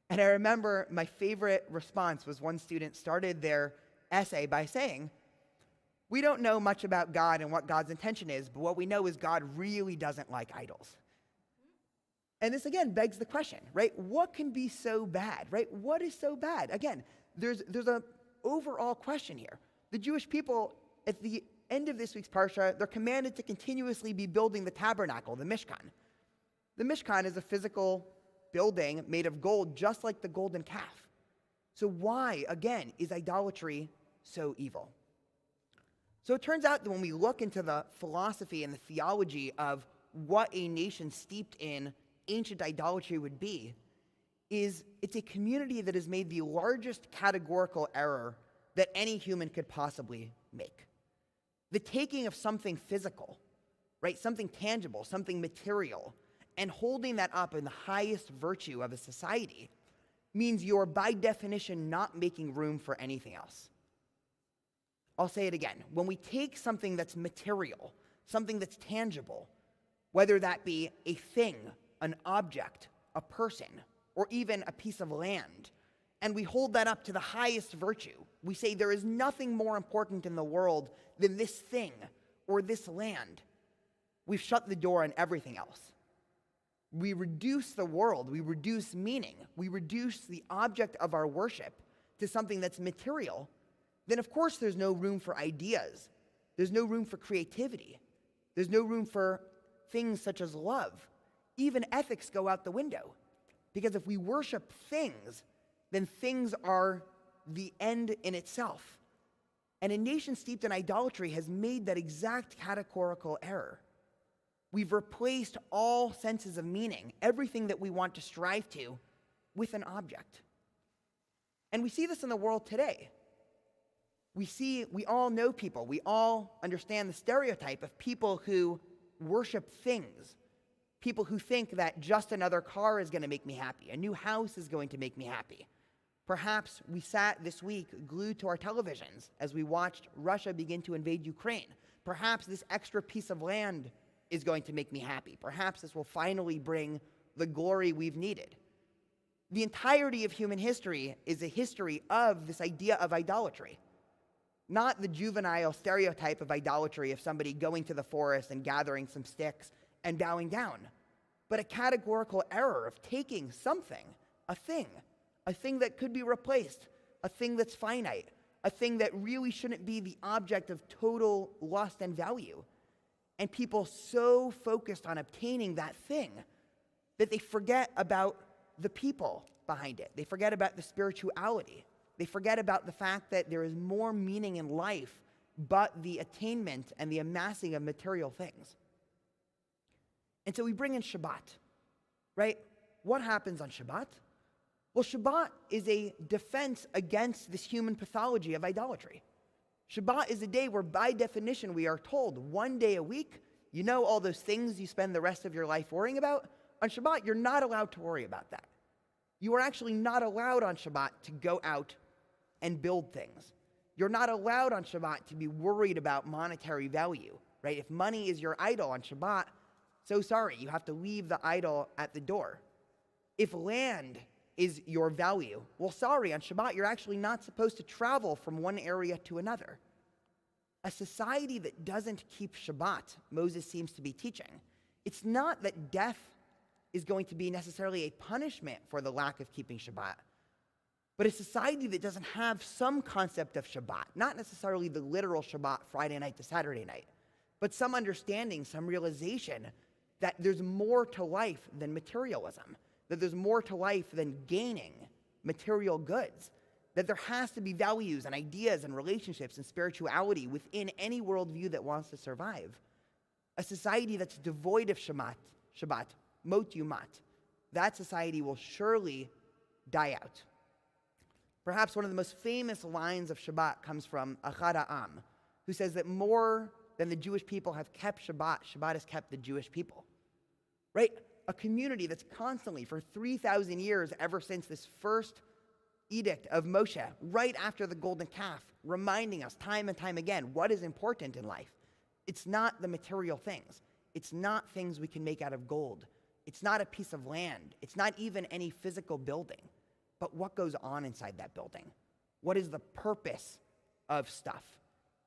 And I remember my favorite response was one student started their essay by saying, we don't know much about God and what God's intention is, but what we know is God really doesn't like idols. And this again begs the question, right? What can be so bad, right? What is so bad? Again, there's an overall question here. The Jewish people, at the end of this week's parsha, they're commanded to continuously be building the tabernacle, the Mishkan. The Mishkan is a physical building made of gold, just like the golden calf. So why, again, is idolatry so evil? So it turns out that when we look into the philosophy and the theology of what a nation steeped in ancient idolatry would be, is it's a community that has made the largest categorical error that any human could possibly make. The taking of something physical, right, something tangible, something material, and holding that up in the highest virtue of a society means you're by definition not making room for anything else. I'll say it again. When we take something that's material, something that's tangible, whether that be a thing, an object, a person, or even a piece of land, and we hold that up to the highest virtue, we say there is nothing more important in the world than this thing or this land, we've shut the door on everything else. We reduce the world, we reduce meaning, we reduce the object of our worship to something that's material, then of course there's no room for ideas, there's no room for creativity, there's no room for things such as love. Even ethics go out the window. Because if we worship things, then things are the end in itself. And a nation steeped in idolatry has made that exact categorical error. We've replaced all senses of meaning, everything that we want to strive to, with an object. And we see this in the world today. We all know people, we all understand the stereotype of people who worship things. People who think that just another car is going to make me happy, a new house is going to make me happy, Perhaps we sat this week glued to our televisions as we watched Russia begin to invade Ukraine. Perhaps this extra piece of land is going to make me happy. Perhaps this will finally bring the glory we've needed. The entirety of human history is a history of this idea of idolatry. Not the juvenile stereotype of idolatry of somebody going to the forest and gathering some sticks and bowing down, but a categorical error of taking something, a thing that could be replaced, a thing that's finite, a thing that really shouldn't be the object of total lust and value. And people so focused on obtaining that thing that they forget about the people behind it. They forget about the spirituality. They forget about the fact that there is more meaning in life but the attainment and the amassing of material things. And so we bring in Shabbat, right? What happens on Shabbat? Well, Shabbat is a defense against this human pathology of idolatry. Shabbat is a day where, by definition, we are told one day a week, you know all those things you spend the rest of your life worrying about? On Shabbat, you're not allowed to worry about that. You are actually not allowed on Shabbat to go out and build things. You're not allowed on Shabbat to be worried about monetary value, right? If money is your idol on Shabbat, so sorry, you have to leave the idol at the door. If land is your value, well, sorry, on Shabbat, you're actually not supposed to travel from one area to another. A society that doesn't keep Shabbat, Moses seems to be teaching, it's not that death is going to be necessarily a punishment for the lack of keeping Shabbat, but a society that doesn't have some concept of Shabbat, not necessarily the literal Shabbat, Friday night to Saturday night, but some understanding, some realization that there's more to life than materialism, that there's more to life than gaining material goods, that there has to be values and ideas and relationships and spirituality within any worldview that wants to survive. A society that's devoid of Shabbat, mot yumat, that society will surely die out. Perhaps one of the most famous lines of Shabbat comes from Achad Ha'am, who says that more than the Jewish people have kept Shabbat, Shabbat has kept the Jewish people. Right? A community that's constantly, for 3,000 years, ever since this first edict of Moshe, right after the golden calf, reminding us time and time again what is important in life. It's not the material things. It's not things we can make out of gold. It's not a piece of land. It's not even any physical building. But what goes on inside that building? What is the purpose of stuff?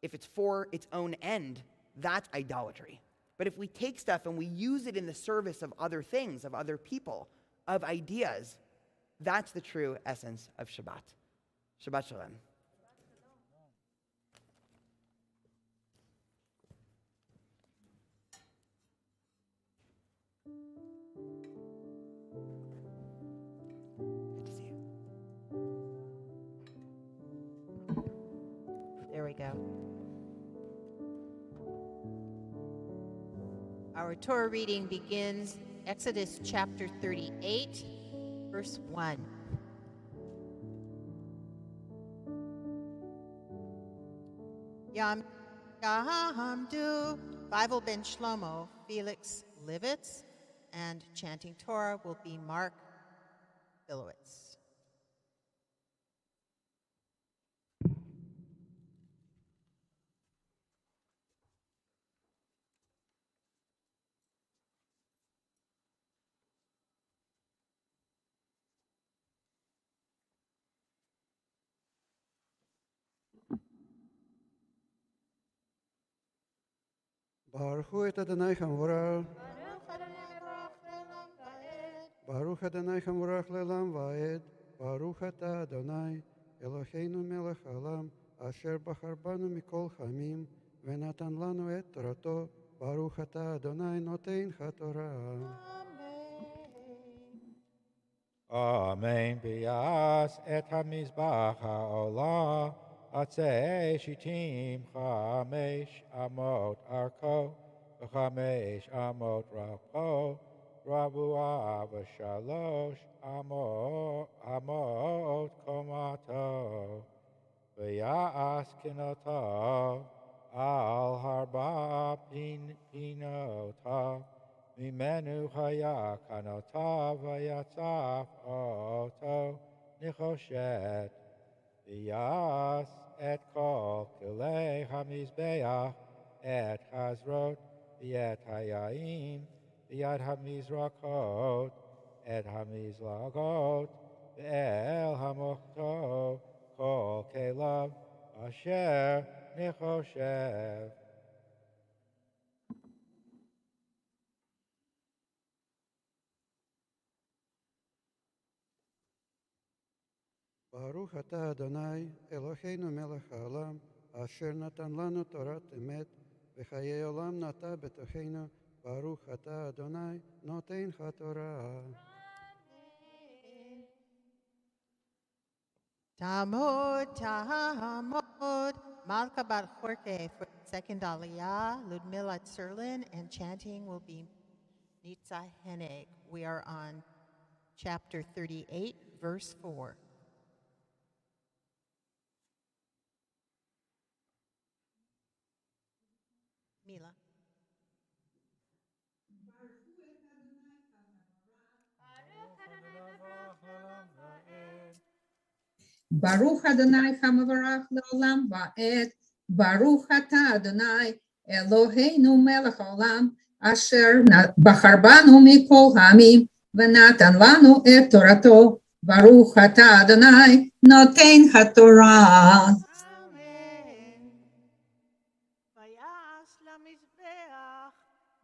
If it's for its own end, that's idolatry. But if we take stuff and we use it in the service of other things, of other people, of ideas, that's the true essence of Shabbat. Shabbat Shalom. Good to see you. There we go. Our Torah reading begins Exodus chapter 38, verse 1. Yahamdu, Bible Ben Shlomo, Felix Livitz, and chanting Torah will be Mark Bilowitz. Baruch et Adonai Hamvorach. Baruch Adonai Hamvorach le'olam va'ed. Baruch ata Adonai Eloheinu melech haolam asher bachar banu mikol chamim v'natan lanu et torato. Baruch ata Adonai noten haTorah. Amen. Bias et hamizbach ha'olah. Atzei shitim chamesh amot arko, chamesh amot rapo, rabua v'shalosh amot komato, v'ya'as kinoto al harba pinota, mimenu haya kanota v'yatzaf oto, נחושת, ויעש את כל כלי המזבח, את חזרות, ואת היין, ויד המזרקות, את המזלגות, ואל המוכתו, כל כליו, אשר נחושב. ברוך אתה אדוני אלוהינו מלך העולם אשר נתן לנו תורת אמת וחיי עולם נטע בתוכנו. ברוך אתה אדוני נותן התורה. Talmud, Talmud, Malka Bat Jorge for the second Aliyah, Ludmila Tserlin, and chanting will be Nitza Heneg. We are on chapter 38, verse 4. Mila. Baruch Adonai Hamavarach Leolam Va'ed. Baruch Ata Adonai Eloheinu Melech Haolam Asher Bachar Banu Mikol Ha'amim V'natan Lanu Et Torato. Baruch Ata Adonai Noten HaTorah. Amen. ויעש למזבח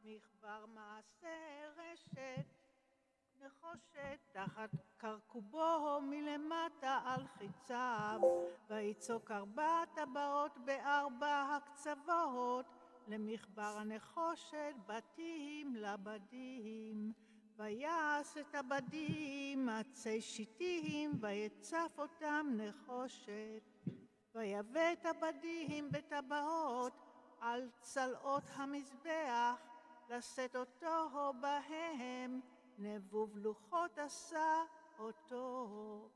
מחבר מעשה רשת נחושת תחת קרקובו מלמטה על חיציו ויצוק 4 טבעות ב4 הקצוות למחבר הנחושת בתים לבדים ויעש את הבדים עצי שיטים ויצף אותם נחושת ויבא את הבדים בטבעות על צלעות המזבח לשאת אותו בהם נבוב לוחות עשה אותו.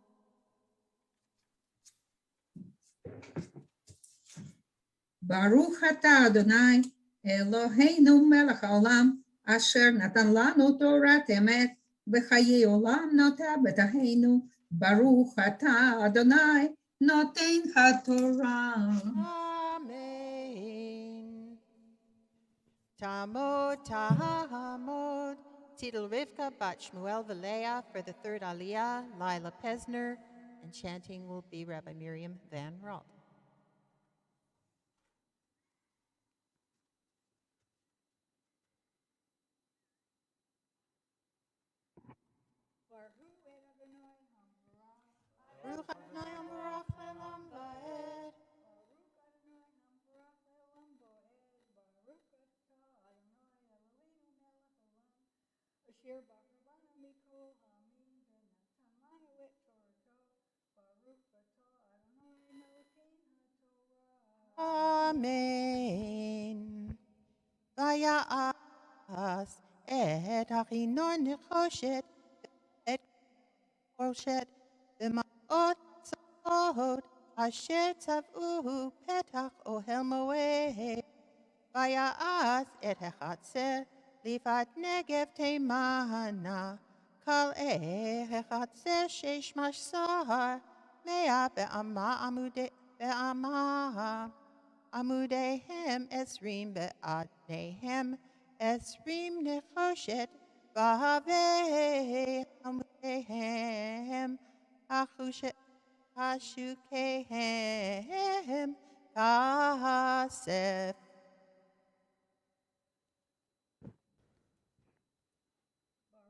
Baruch Ata Adonai Eloheinu Melech Haolam Asher Natan Lanu Torat Emet V'chayei Olam Nota B'Tahenu. Baruch Ata Adonai Noten HaTorah. Amen. Talmud, Talmud, Tidal Rivka Bat Shmuel Valeah for the third Aliyah, Lila Pesner, and chanting will be Rabbi Miriam Van Ralt. Baruch Adonai Amorach Le'olam Va'ed. אשר בחר בנו מכל העמים ונתן לנו את תורתו ברוך אתה אדוני נותן התורה. Amen. Vayas et achino nechoshet et koshet v'ma'ot tzavot asher tzavu petach ohel moed. Vayas et hechatzer lifat negev teimana kal hechatzer shesh mashsar mea be'ama amudehem esrim be'adnehem esrim nechoshet v'haveh amudehem hashukehem kasef.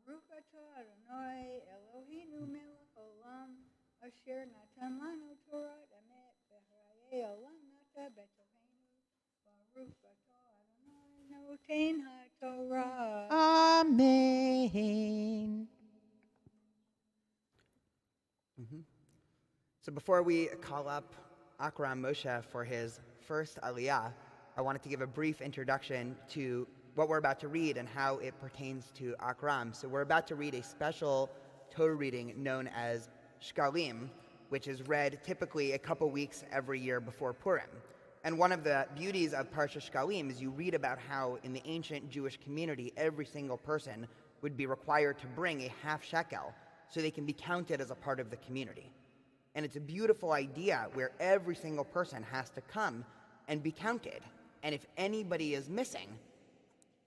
ברוך אתה אדוני אלוהינו מלך העולם אשר נתן לנו תורת אמת וחיי עולם נטע בתוכנו ברוך אתה אדוני נותן התורה. Amen. So before we call up Akram Moshe for his first Aliyah, I wanted to give a brief introduction to what we're about to read and how it pertains to Akram. So we're about to read a special Torah reading known as Shkalim, which is read typically a couple weeks every year before Purim. And one of the beauties of Parsha Shkalim is you read about how in the ancient Jewish community, every single person would be required to bring a half shekel so they can be counted as a part of the community. And it's a beautiful idea where every single person has to come and be counted. And if anybody is missing,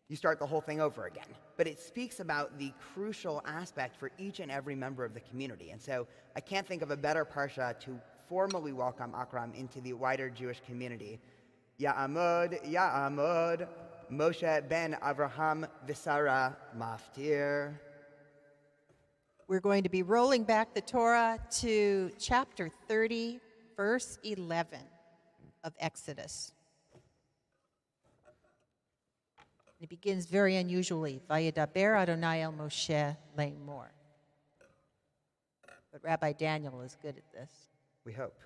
you start the whole thing over again. But it speaks about the crucial aspect for each and every member of the community. And so I can't think of a better parsha to formally welcome Akram into the wider Jewish community. Ya'amod, Ya'amod, Moshe ben Avraham Visara Maftir. We're going to be rolling back the Torah to chapter 30, verse 11 of Exodus. It begins very unusually, Vayedaber Adonai el Moshe Lemor. But Rabbi Daniel is good at this. We hope.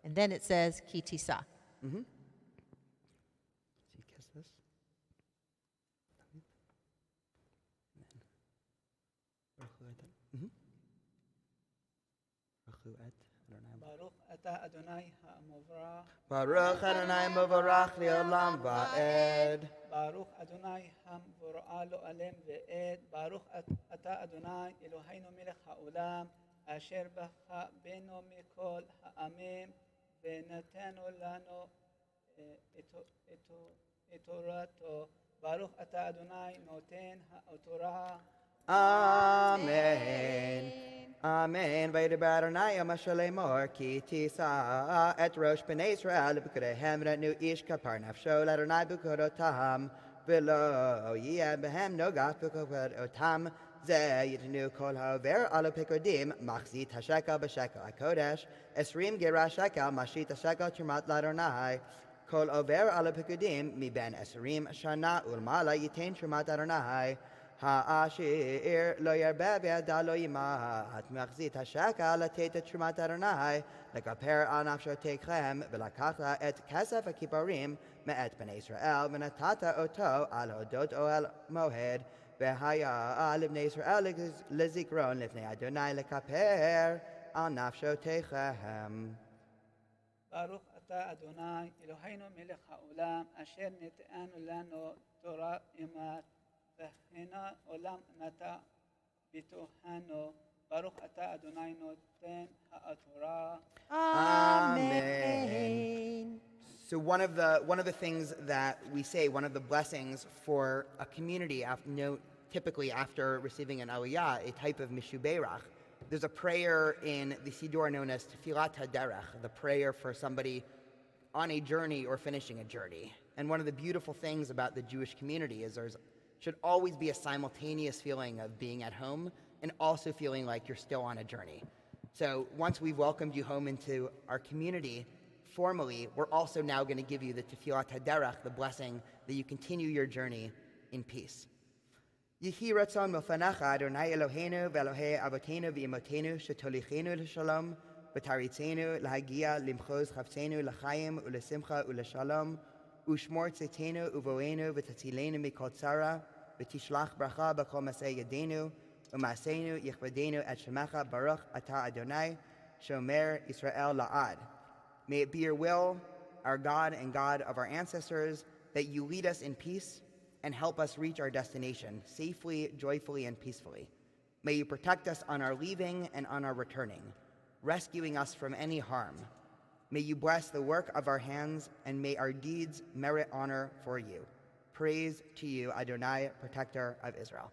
And then it says, Ki tisa. Mm-hmm. So you kiss this. Baruch ata Adonai ha'amovrach. Baruch Adonai Movarach Le'olam Va'ed. Baruch Adonai hamvorah lo alem ve'ed. Baruch ata Adonai Eloheinu melech ha'olam. Asher bacha beno mikol ha'amim. Ve'natenu lano et Torato. Baruch ata Adonai noten ha'torah. Amen. Amen. Vayedaber Adonai el Moshe Lemor ki tisa et rosh bnei Israel b'kudehem v'natnu ish kapar nafsho l'Adonai b'kudotam v'lo yeh behem nogat b'kudotam ze yitnu kol ha'over alo pikodim machzit hashekel b'shekel hakodesh esrim gerah shekel mashit hashekel trumat l'Adonai kol over alo pikodim miben esrim shana ulmala yitain trumat Adonai Ha'ashir lo yarbe ve'ada lo yimat machzit hashekel לתת את תרומת אדוני לכפר על נפשותיכם ולקחת את כסף הכיפורים מאת בני ישראל ונתת אותו על הודות אוהל מועד והיה לבני ישראל לזיכרון לפני אדוני לכפר על נפשותיכם. ברוך אתה אדוני אלוהינו מלך העולם אשר נתנו לנו תורה אמת והנה עולם נטע בתוכנו. ברוך אתה אדוני נותן התורה. Amen. So one of the things that we say, one of the blessings for a community, typically after receiving an aliyah, a type of mishuberach, there's a prayer in the Siddur known as Tefilat HaDerech, the prayer for somebody on a journey or finishing a journey. And one of the beautiful things about the Jewish community is there's should always be a simultaneous feeling of being at home and also feeling like you're still on a journey. So once we've welcomed you home into our community formally, we're also now going to give you the Tefilat HaDerech, the blessing that you continue your journey in peace. Yehi ratzon milfanecha Adonai Eloheinu ve'Elohei avotenu v'imotenu shetolichenu l'shalom v'taritzenu lahagia limchoz chavtzenu l'chaim u'lesimcha u'leshalom u'shmor tzitenu uvoenu v'tatzilenu mikol tzara v'tishlach bracha b'kol masei yedenu u'masenu yichvadenu et shemecha baruch ata Adonai shomer Yisrael la'ad. May it be your will, our God and God of our ancestors, that you lead us in peace and help us reach our destination safely, joyfully, and peacefully. May you protect us on our leaving and on our returning, rescuing us from any harm. May you bless the work of our hands, and may our deeds merit honor for you. Praise to you, Adonai, protector of Israel.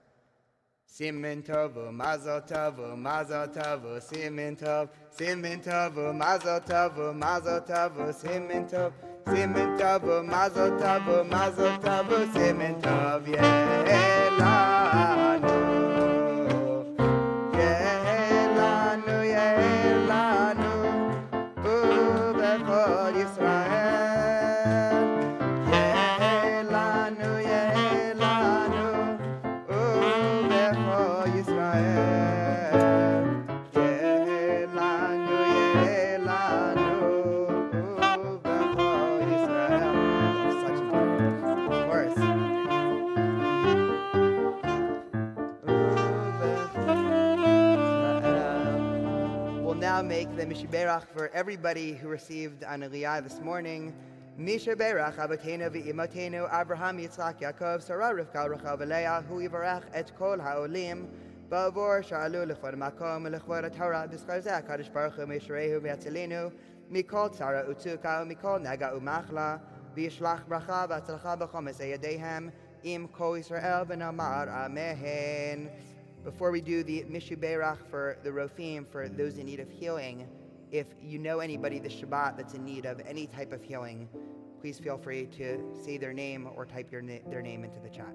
Simin tovu, mazel tovu, mazel tovu, simin tov, simin tovu, mazel tovu, mazel tovu, simin tov, simin tovu, mazel tovu, mazel tovu, simin tov, yehelanu, yehelanu, yehelanu, ubechol Yisrael, yehelanu, yehelanu, ubechol Yisrael, yehelanu, yehelanu, ubechol Yisrael. Such an honor, of course. We'll now make the Mishiberach for everybody who received an Aliyah this morning. Mishiberach Avotenu v'Imotenu Abraham Yitzchak Yaakov Sarah Rivka Rachel v'Leah Hu Yivarach et Kol Ha'olim בעבור שעלו לכבוד המקום ולכבוד התורה, בזכר זה הקדוש ברוך הוא מישורהו ויצילנו מכל צרה וצוקה ומכל נגע ומחלה, וישלח ברכה והצלחה בכל מעשי ידיהם עם כל ישראל ונאמר Amen. Before we do the Mishuberach for the Rofim, for those in need of healing, if you know anybody this Shabbat that's in need of any type of healing, please feel free to say their name or type their name into the chat.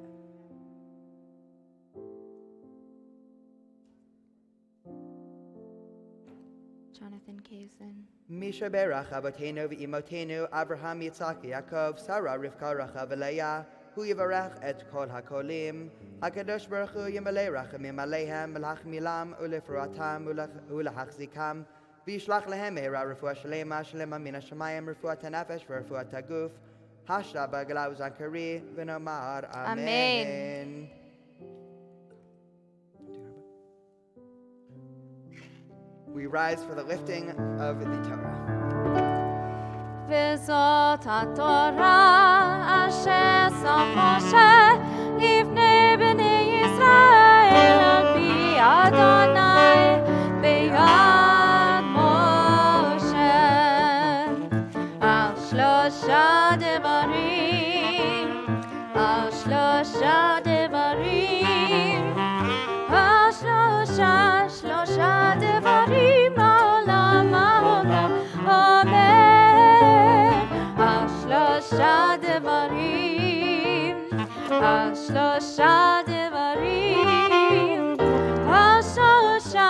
Jonathan Kazin. Mishuberach Avotenu v'Imotenu Avraham Yitzchak Yaakov Sarah Rivka Rachav Leah Hu Yivarech et Kol HaKolim HaKadosh Baruch Hu Yimalei Rachamim Aleihem L'Hachmilam U'Lefruatam U'L'Hachzikam V'Yishlach Lehem Meira Refuah Shalema Shalema Min HaShamayim Refuat HaNefesh V'Refuat HaGuf Hashra B'Gala U'Zakari V'Nomar Amen. We rise for the lifting of the Torah. וזאת התורה אשר שם משה לפני בני ישראל על פי אדוני ביד משה על שלושה דברים על שלושה דברים על שלושה דברים העולם אמן על שלושה דברים על שלושה דברים על שלושה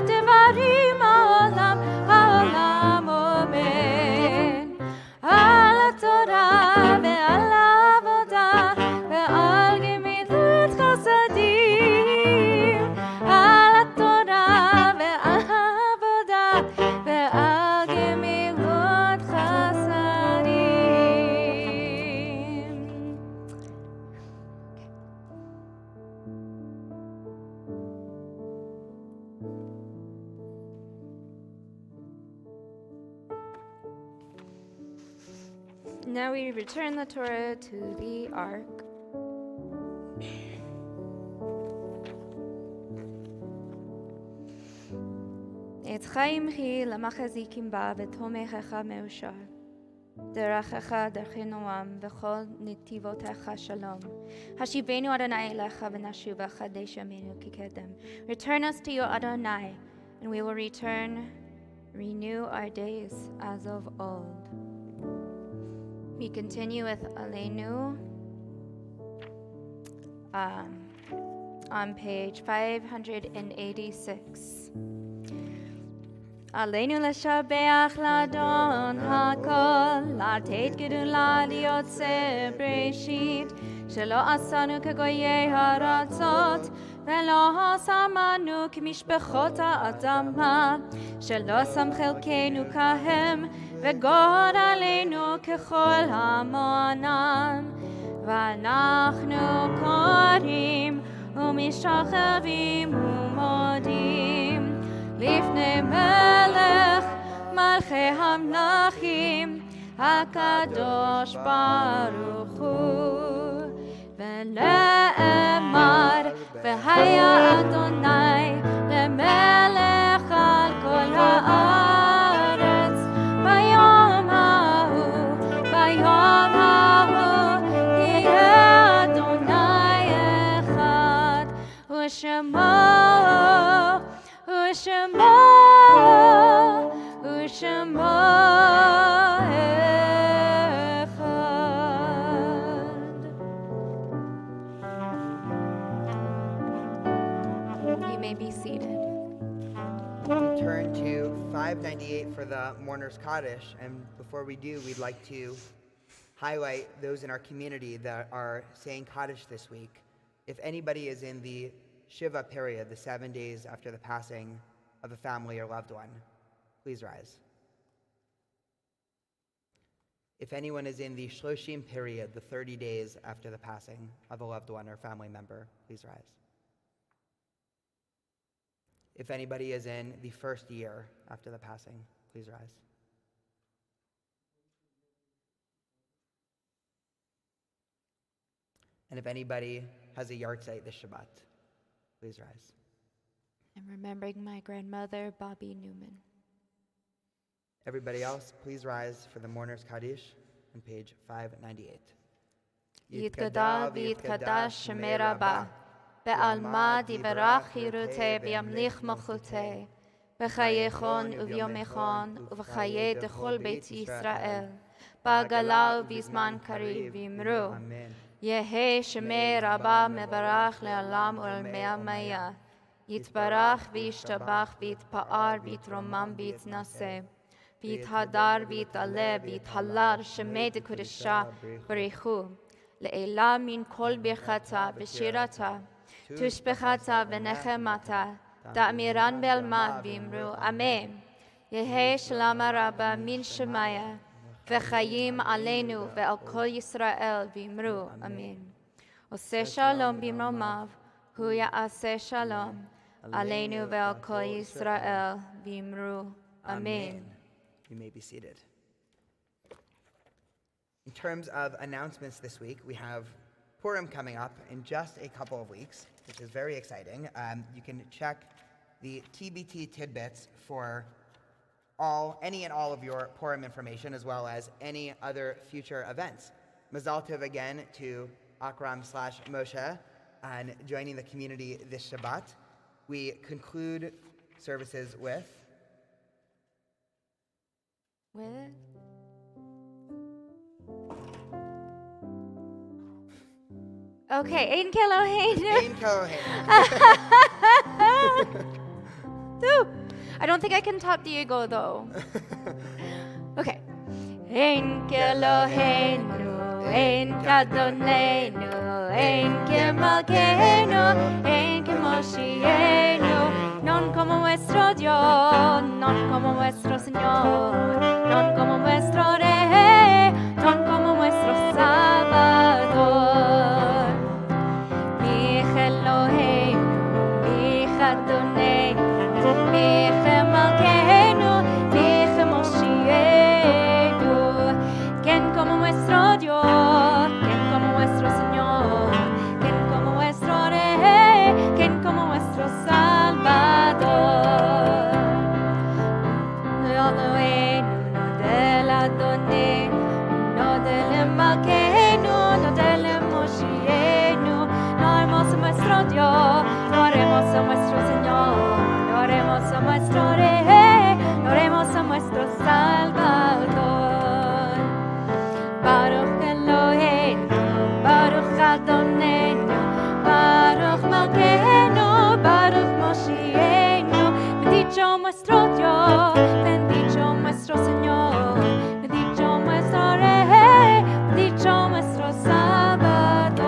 דברים העולם אמן על התורה ועל העבודה ועל גמילות חסדים על התורה ועל העבודה ועל גמילות חסדים. Now we return the Torah to the ark. את חיימכי למחזיקים בה ותומכך מאושר. דרכך דרכי נועם וכל נתיבותיך שלום. השיבנו אדוני אליך ונשובה חדש ימינו כקדם. Return us to you, Adonai, and we will return, renew our days as of old. We continue with Aleinu on page 586. עלינו לשבח לאדון הכל, לתת גדולה ליוצא בראשית, שלא עשנו כגויי הארצות, ולא שמנו כמשפחות האדמה, שלא שם חלקנו כהם, וגוד עלינו ככל המוענן. ואנחנו קוראים ומשתחווים ומודים לפני מלך מלכי המלכים הקדוש ברוך הוא. ונאמר והיה אדוני למלך על כל הארץ ביום ההוא יהיה אדוני אחד ושמו You may be seated. We turn to 598 for the Mourner's Kaddish, and before we do, we'd like to highlight those in our community that are saying Kaddish this week. If anybody is in the Shiva period, the 7 days after the passing of a family or loved one, please rise. If anyone is in the Shloshim period, the 30 days after the passing of a loved one or family member, please rise. If anybody is in the first year after the passing, please rise. And if anybody has a yahrzeit this Shabbat, Please rise. And remembering my grandmother, Bobby Newman. Everybody else, please rise for the Mourner's Kaddish on page 598. Yitgada v'yitkadash shemei Rabbah, be'alma divarach hirute v'yamlich mochute, b'chayechon uvyomechon uv'chaye dechol beit Yisrael, ba'gala uv'zman kariv v'imru, Yehe shemei Rabbah mevarach le'alam u'l'me'amaya, yitbarach v'yishtabach v'yitpa'ar v'yitromam v'yitnaseh, v'yithadar v'yitale v'yithalar shemei dekudesha b'richu, le'ela min kol birchata v'shirata, tushbechata v'nechemata, ta'miran be'alma v'imru amen. Yehe shalom Rabbah min shemaya, v'chayim aleinu ve'al kol Yisrael v'imru amen. Oseh shalom b'imromav, hu ya'aseh shalom, aleinu ve'al kol Yisrael v'imru amen. You may be seated. In terms of announcements this week, we have Purim coming up in just a couple of weeks, which is very exciting. You can check the TBT tidbits for any and all of your Purim information, as well as any other future events. Mazal tov again to Akram/Moshe and joining the community this Shabbat. We conclude services with Okay, Ein Keloheinu. Ein Keloheinu. I don't think I can top Diego though. Okay. Ein Keloheinu, Ein Kadonenu, Ein Kemalkeinu, Ein Kemoshienu, non como nuestro Dios, non como nuestro Señor, non como nuestro Rey, non como nuestro Salvador. Mi Eloheinu, mi Adonenu, mi Malkeinu, mi Moshienu, quien como nuestro Dios, quien como nuestro Señor, quien como nuestro Rey, quien como nuestro Salvador. No Eloheinu, no del Adonenu, no del Malkeinu, no del Moshienu, no haremos a nuestro Dios, no haremos a nuestro Señor, no haremos a nuestro Rey, no haremos a nuestro Salvador. Baruch Eloheinu, Baruch Adonenu, Baruch Malkeinu, Baruch Moshienu, bendito nuestro Dios, bendito nuestro Señor, bendito nuestro Rey, bendito nuestro Salvador.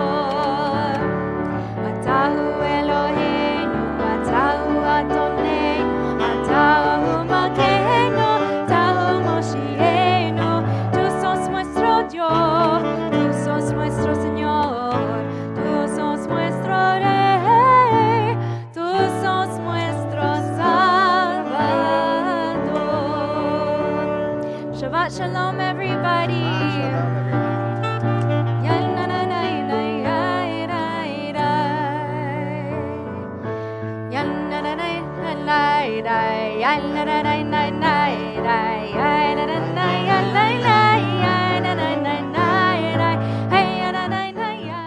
Atahu Eloheinu, Atahu Adonenu, Atahu Malkeinu, Atahu Moshienu, tú sos nuestro Dios, tú sos nuestro Señor, tú sos nuestro Rey, tú sos nuestro Salvador. Shabbat Shalom, everybody. La la la la la la la la la la la la la la